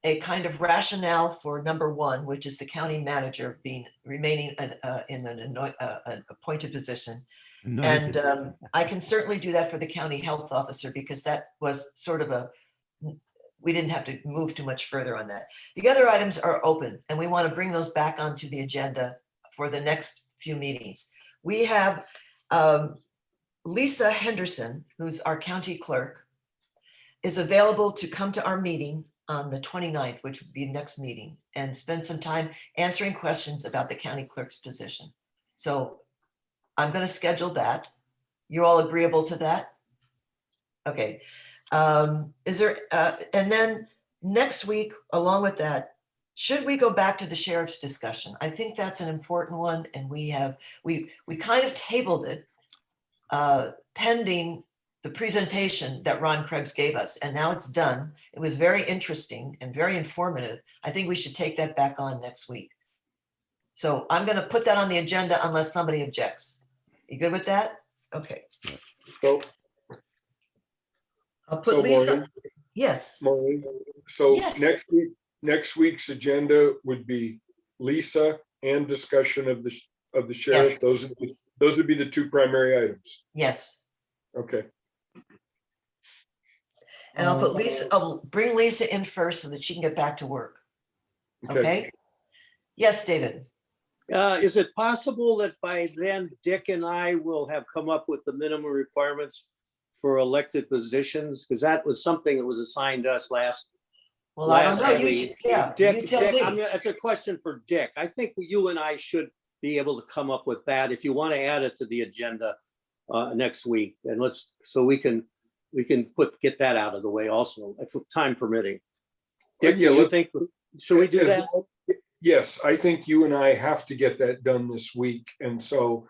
a kind of rationale for number one, which is the county manager remaining in an appointed position. Anointed. And I can certainly do that for the county health officer, because that was sort of we didn't have to move too much further on that. The other items are open, and we want to bring those back onto the agenda for the next few meetings. We have Lisa Henderson, who's our county clerk, is available to come to our meeting on the 29th, which would be next meeting, and spend some time answering questions about the county clerk's position. So I'm going to schedule that. You're all agreeable to that? Okay. Is there, and then next week, along with that, should we go back to the sheriff's discussion? I think that's an important one, and we kind of tabled it pending the presentation that Ron Krebs gave us, and now it's done. It was very interesting and very informative. I think we should take that back on next week. So I'm going to put that on the agenda unless somebody objects. You good with that? Okay. So, I'll put so Lisa. Maureen, Yes. Maureen, so Yes. next week's agenda would be Lisa and discussion of the sheriff. Yes. Those would be the two primary items. Yes. Okay. And I'll put Lisa, I'll bring Lisa in first so that she can get back to work. Okay? Yes, David. Is it possible that by then Dick and I will have come up with the minimum requirements for elected positions? Because that was something that was assigned us last. Well, I don't know. lastly. Yeah, Dick, you tell me. it's a question for Dick. I think you and I should be able to come up with that if you want to add it to the agenda next week. And so we can get that out of the way also, if time permitting. Dick, Yeah, do you think, should we do that? Yes, I think you and I have to get that done this week. And so,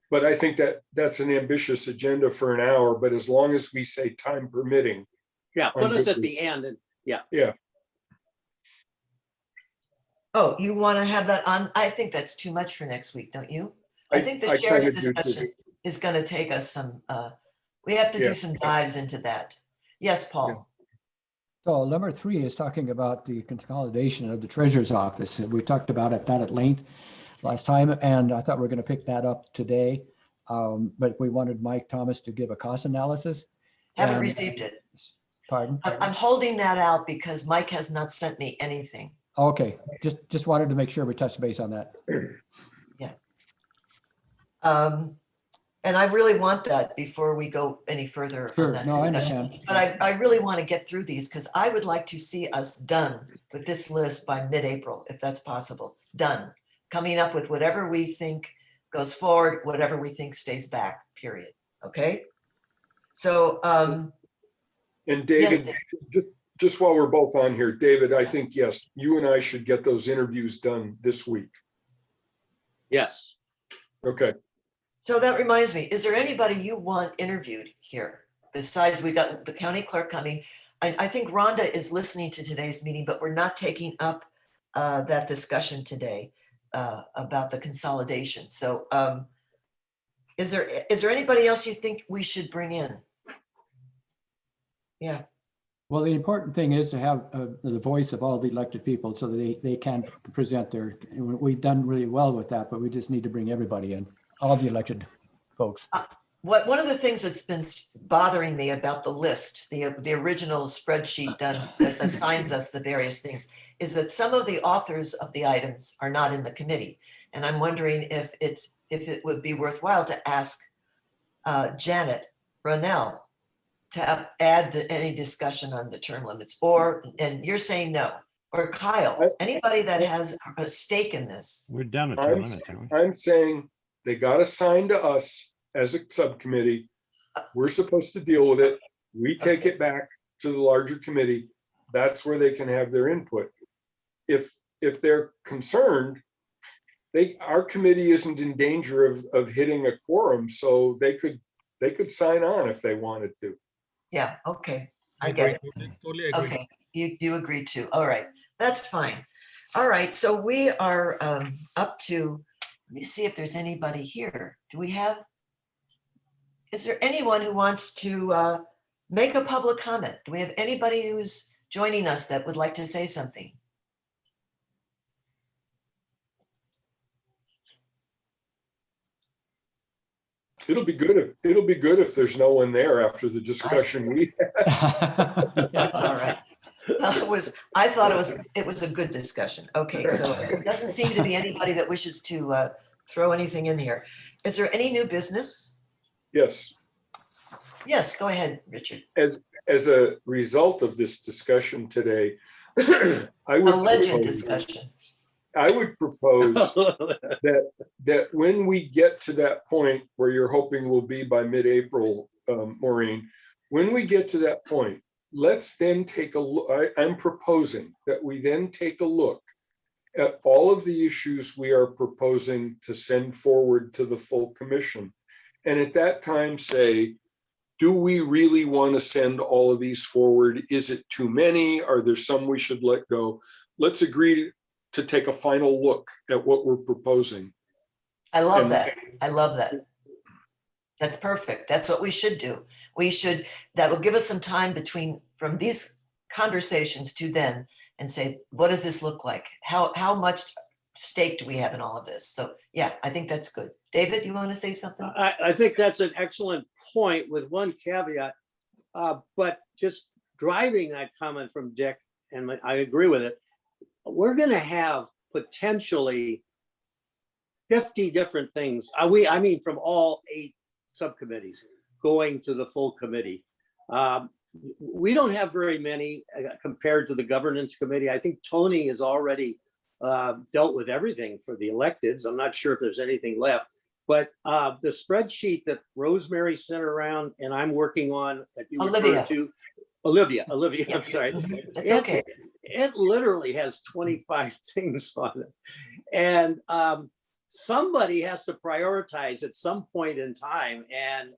but I think that's an ambitious agenda for an hour, but as long as we say time permitting. Yeah, put I'm us good at with the end and Oh, you want to have that on? I think that's too much for next week, don't you? I think the I sheriff's kinda do too. discussion is going to take us some, we have to Yeah. do some dives into that. Yes, Paul. So number 3 is talking about the consolidation of the treasurer's office. And we talked about that at length last time, and I thought we were going to pick that up today. But we wanted Mike Thomas to give a cost analysis. Haven't And- received it. Pardon? I'm holding that out because Mike has not sent me anything. Okay, just wanted to make sure we touched base on that. And I really want that before we go any further on Sure, that no, I discussion. understand. But I really want to get through these because I would like to see us done with this list by mid-April, if that's possible. Done. Coming up with whatever we think goes forward, whatever we think stays back, period. Okay? So, And David, just while we're both on here, David, I think, yes, you and I should get those interviews done this week. Yes. Okay. so that reminds me, is there anybody you want interviewed here? Besides, we got the county clerk coming. I think Rhonda is listening to today's meeting, but we're not taking up that discussion today about the consolidation. So is there anybody else you think we should bring in? Yeah. Well, the important thing is to have the voice of all the elected people so that they can present we've done really well with that, but we just need to bring everybody in, all the elected folks. One of the things that's been bothering me about the list, the original spreadsheet done that assigns us the various things, is that some of the authors of the items are not in the committee. And I'm wondering if it would be worthwhile to ask Janet Ronell to add to any discussion on the term limits, and you're saying no, or Kyle, anybody that has a stake in this. We're done with term limits, aren't we? I'm saying they got assigned to us as a subcommittee. We're supposed to deal with it. We take it back to the larger committee. That's where they can have their input. If they're concerned, our committee isn't in danger of hitting a quorum, so they could sign on if they wanted to. Yeah, okay, I agree. get it. Totally agree. Okay, you agree too. All right, that's fine. All right, so we are up to Let me see if there's anybody here. Is there anyone who wants to make a public comment? Do we have anybody who's joining us that would like to say something? It'll be good if there's no one there after the discussion we had. That's all right. I thought it was a good discussion. Okay, so there doesn't seem to be anybody that wishes to throw anything in here. Is there any new business? Yes, Yes, go ahead, Richard. as a result of this discussion today, I would Alleged propose- discussion. I would propose that when we get to that point where you're hoping we'll be by mid-April, Maureen, when we get to that point, let's then take a look. I'm proposing that we then take a look at all of the issues we are proposing to send forward to the full commission. And at that time say, do we really want to send all of these forward? Is it too many? Are there some we should let go? Let's agree to take a final look at what we're proposing. I love And- that. I love that. That's perfect. That's what we should do. That will give us some time from these conversations to then and say, what does this look like? How much stake do we have in all of this? So yeah, I think that's good. David, you want to say something? I think that's an excellent point with one caveat. But just driving that comment from Dick, and I agree with it, we're going to have potentially 50 different things. I mean, from all 8 subcommittees going to the full committee. We don't have very many compared to the governance committee. I think Tony has already dealt with everything for the electeds. I'm not sure if there's anything left, but the spreadsheet that Rosemary sent around and I'm working on that you referred to, Olivia, Yeah. I'm sorry. That's okay. It literally has 25 things on it. And somebody has to prioritize at some point in time. And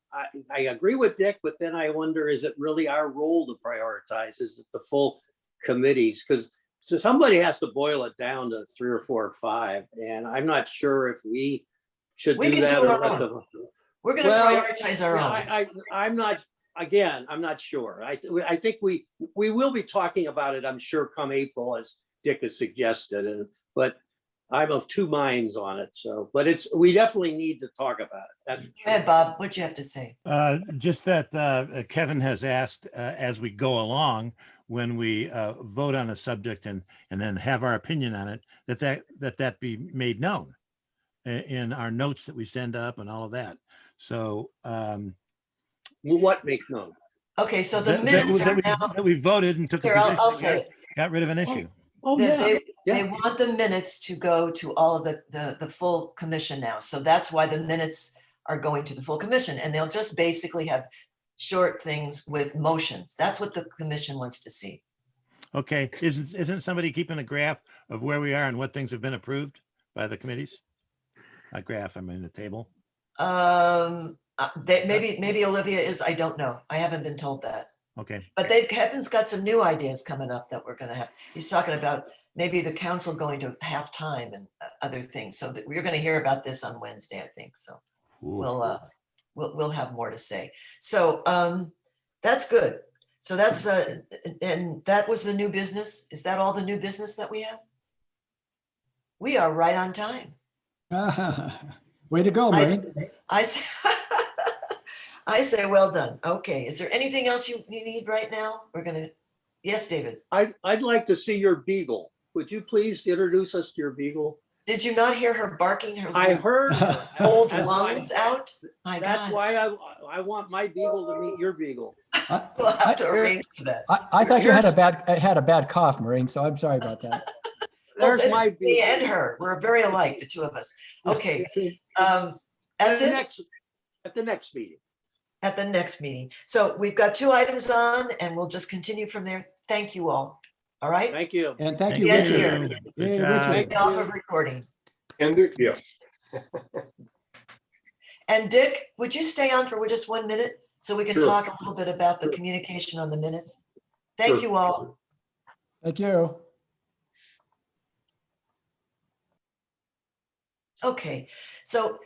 I agree with Dick, but then I wonder, is it really our role to prioritize? Is it the full committees? Because somebody has to boil it down to 3 or 4 or 5. And I'm not sure if we should We do can that. do or our let own. them- We're going to Well, prioritize our own. I'm not, again, I'm not sure. I think we will be talking about it, I'm sure, come April, as Dick has suggested, but I'm of 2 minds on it. So, but we definitely need to talk about it. That's Go ahead, Bob. What you have to say? Just that Kevin has asked as we go along, when we vote on a subject and then have our opinion on it, that be made known in our notes that we send up and all of that. So what make known. Okay, so the minutes are now, that we voted and took a here, I'll position, say it. got rid of an issue. Oh, They yeah. want the minutes to go to all of the full commission now. So that's why the minutes are going to the full commission, and they'll just basically have short things with motions. That's what the commission wants to see. Okay, isn't somebody keeping a graph of where we are and what things have been approved by the committees? A graph, I mean, a table. Maybe Olivia is, I don't know. I haven't been told that. Okay, But Kevin's got some new ideas coming up that we're gonna have. He's talking about maybe the council going to halftime and other things. So that we're gonna hear about this on Wednesday, I think. So Ooh. we'll have more to say. So that's good. So that's and that was the new business. Is that all the new business that we have? We are right on time. Way to go, Maureen. I say, I say, well done. Okay. Is there anything else you need right now? Yes, David. I'd like to see your beagle. Would you please introduce us to your beagle? Did you not hear her barking her I heard her. old That's why- lungs out? My That's God. why I want my beagle to meet your beagle. We'll have to arrange for that. I thought you had a bad cough, Maureen, so I'm sorry about that. There's Well, my Me beagle. and her. We're very alike, the two of us. Okay. That's it. At the next meeting. At the next meeting. So we've got 2 items on and we'll just continue from there. Thank you all. All right. Thank you. And thank you, Yeah, Richard. here. Good Yay, job. Richard. Off of recording. And yes, And Dick, would you stay on for just 1 minute so we can Sure. talk a little bit about the communication on the minutes? Thank Sure, you all. Thank you. Okay, so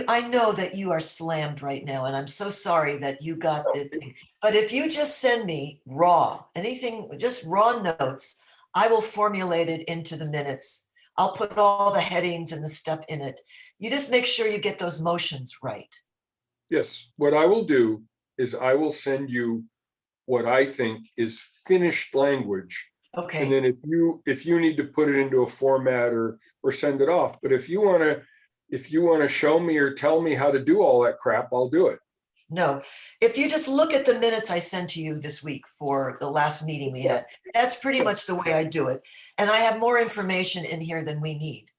I know that you are slammed right now, and I'm so sorry that you got the thing. But if you just send me anything, just raw notes, I will formulate it into the minutes. I'll put all the headings and the stuff in it. You just make sure you get those motions right. Yes, what I will do is I will send you what I think is finished language. And Okay, then if you need to put it into a format or send it off, but if you want to show me or tell me how to do all that crap, I'll do it. no, if you just look at the minutes I sent to you this week for the last meeting we had, that's pretty much the way I do it. And I have more information in here than we need.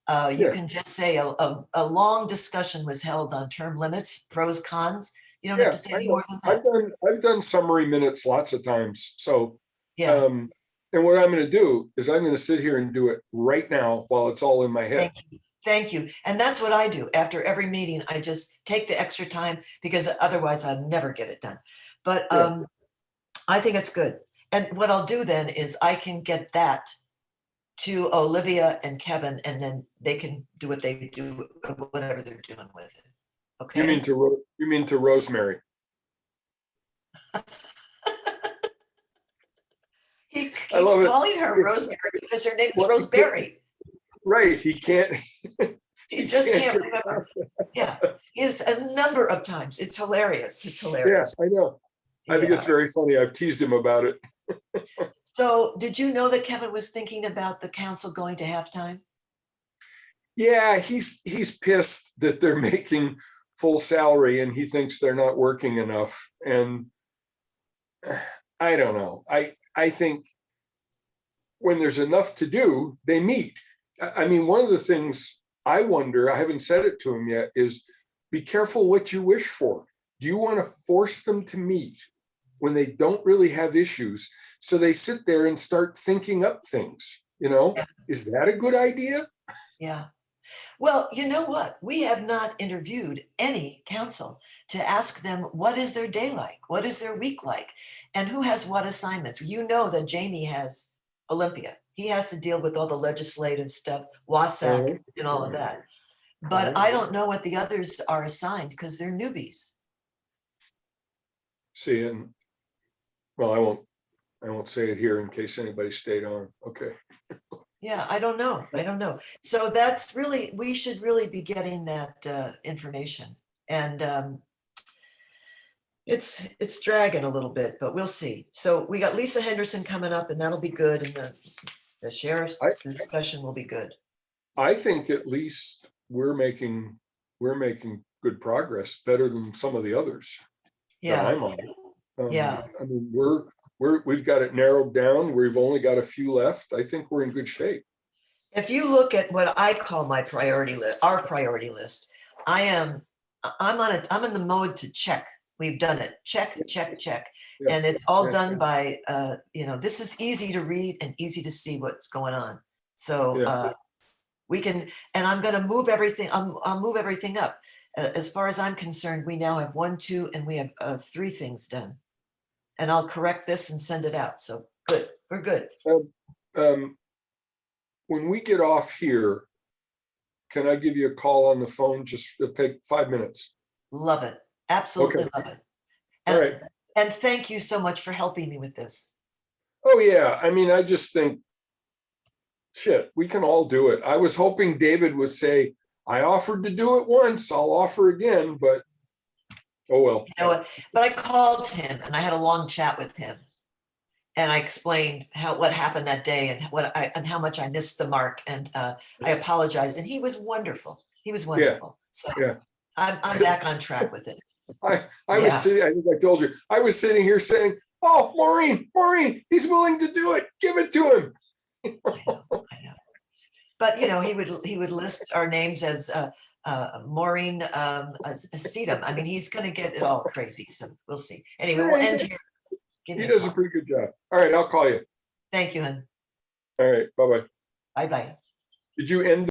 You Yeah. can just say a long discussion was held on term limits, pros, cons. You don't have Yeah, to say I any know. more than that. I've done summary minutes lots of times. So, Yeah, and what I'm going to do is I'm going to sit here and do it right now while it's all in my head. thank you. Thank you. And that's what I do. After every meeting, I just take the extra time because otherwise I'd never get it done. But Yeah. I think it's good. And what I'll do then is I can get that to Olivia and Kevin, and then they can do what they do, whatever they're doing with it. Okay. You mean to Rosemary? He I love keeps it. calling her Rosemary because her name is Well, Roseberry. Right. He can't. He just can't can't get remember. Yeah, it's a number of times. It's hilarious. It's Yeah, hilarious. I know. I think it's Yeah. very funny. I've teased him about it. So did you know that Kevin was thinking about the council going to halftime? Yeah, he's pissed that they're making full salary and he thinks they're not working enough. And I don't know. I think when there's enough to do, they meet. I mean, one of the things I wonder, I haven't said it to him yet, is be careful what you wish for. Do you want to force them to meet when they don't really have issues? So they sit there and start thinking up things, Yeah. Is that a good idea? Yeah. Well, you know what? We have not interviewed any council to ask them what is their day like? What is their week like? And who has what assignments? You know that Jamie has Olympia. He has to deal with all the legislative stuff, WASAC and all of that. But I don't know what the others are assigned because they're newbies. See, and well, I won't say it here in case anybody stayed on. Okay. Yeah, I don't know. I don't know. So that's really, we should really be getting that information. And it's dragging a little bit, but we'll see. So we got Lisa Henderson coming up, and that'll be good. And the sheriff's discussion will be good. I think at least we're making good progress, better than some of the others that Yeah, I'm on. yeah. I mean, we've got it narrowed down. We've only got a few left. I think we're in good shape. If you look at what I call my priority list, our priority list, I'm in the mode to check. We've done it. Check, check, check. Yeah. And it's all Yeah. done by, this is easy to read and easy to see what's going on. So Yeah. we can, and I'm going to move everything. I'll move everything up. As far as I'm concerned, we now have 1, 2, and we have 3 things done. And I'll correct this and send it out. So good. We're good. When we get off here, can I give you a call on the phone? It'll take 5 minutes. Love it. Absolutely Okay. love it. All right. And thank you so much for helping me with this. Oh, yeah. I mean, I just think, shit, we can all do it. I was hoping David would say, I offered to do it once, I'll offer again, but oh, well. You know what? But I called him and I had a long chat with him. And I explained what happened that day and how much I missed the mark. And I apologized. And he was wonderful. He was wonderful. So Yeah. I'm back on track with it. I was sitting, I think I told you, I was sitting here saying, oh, Maureen, he's willing to do it. Give it to him. I know. But he would list our names as Maureen Sedum. I mean, he's going to get it all crazy. So we'll see. Anyway, we'll end here. He does a pretty good job. All right, I'll call you. Thank you, hon. All right, bye-bye. Bye-bye. Did you end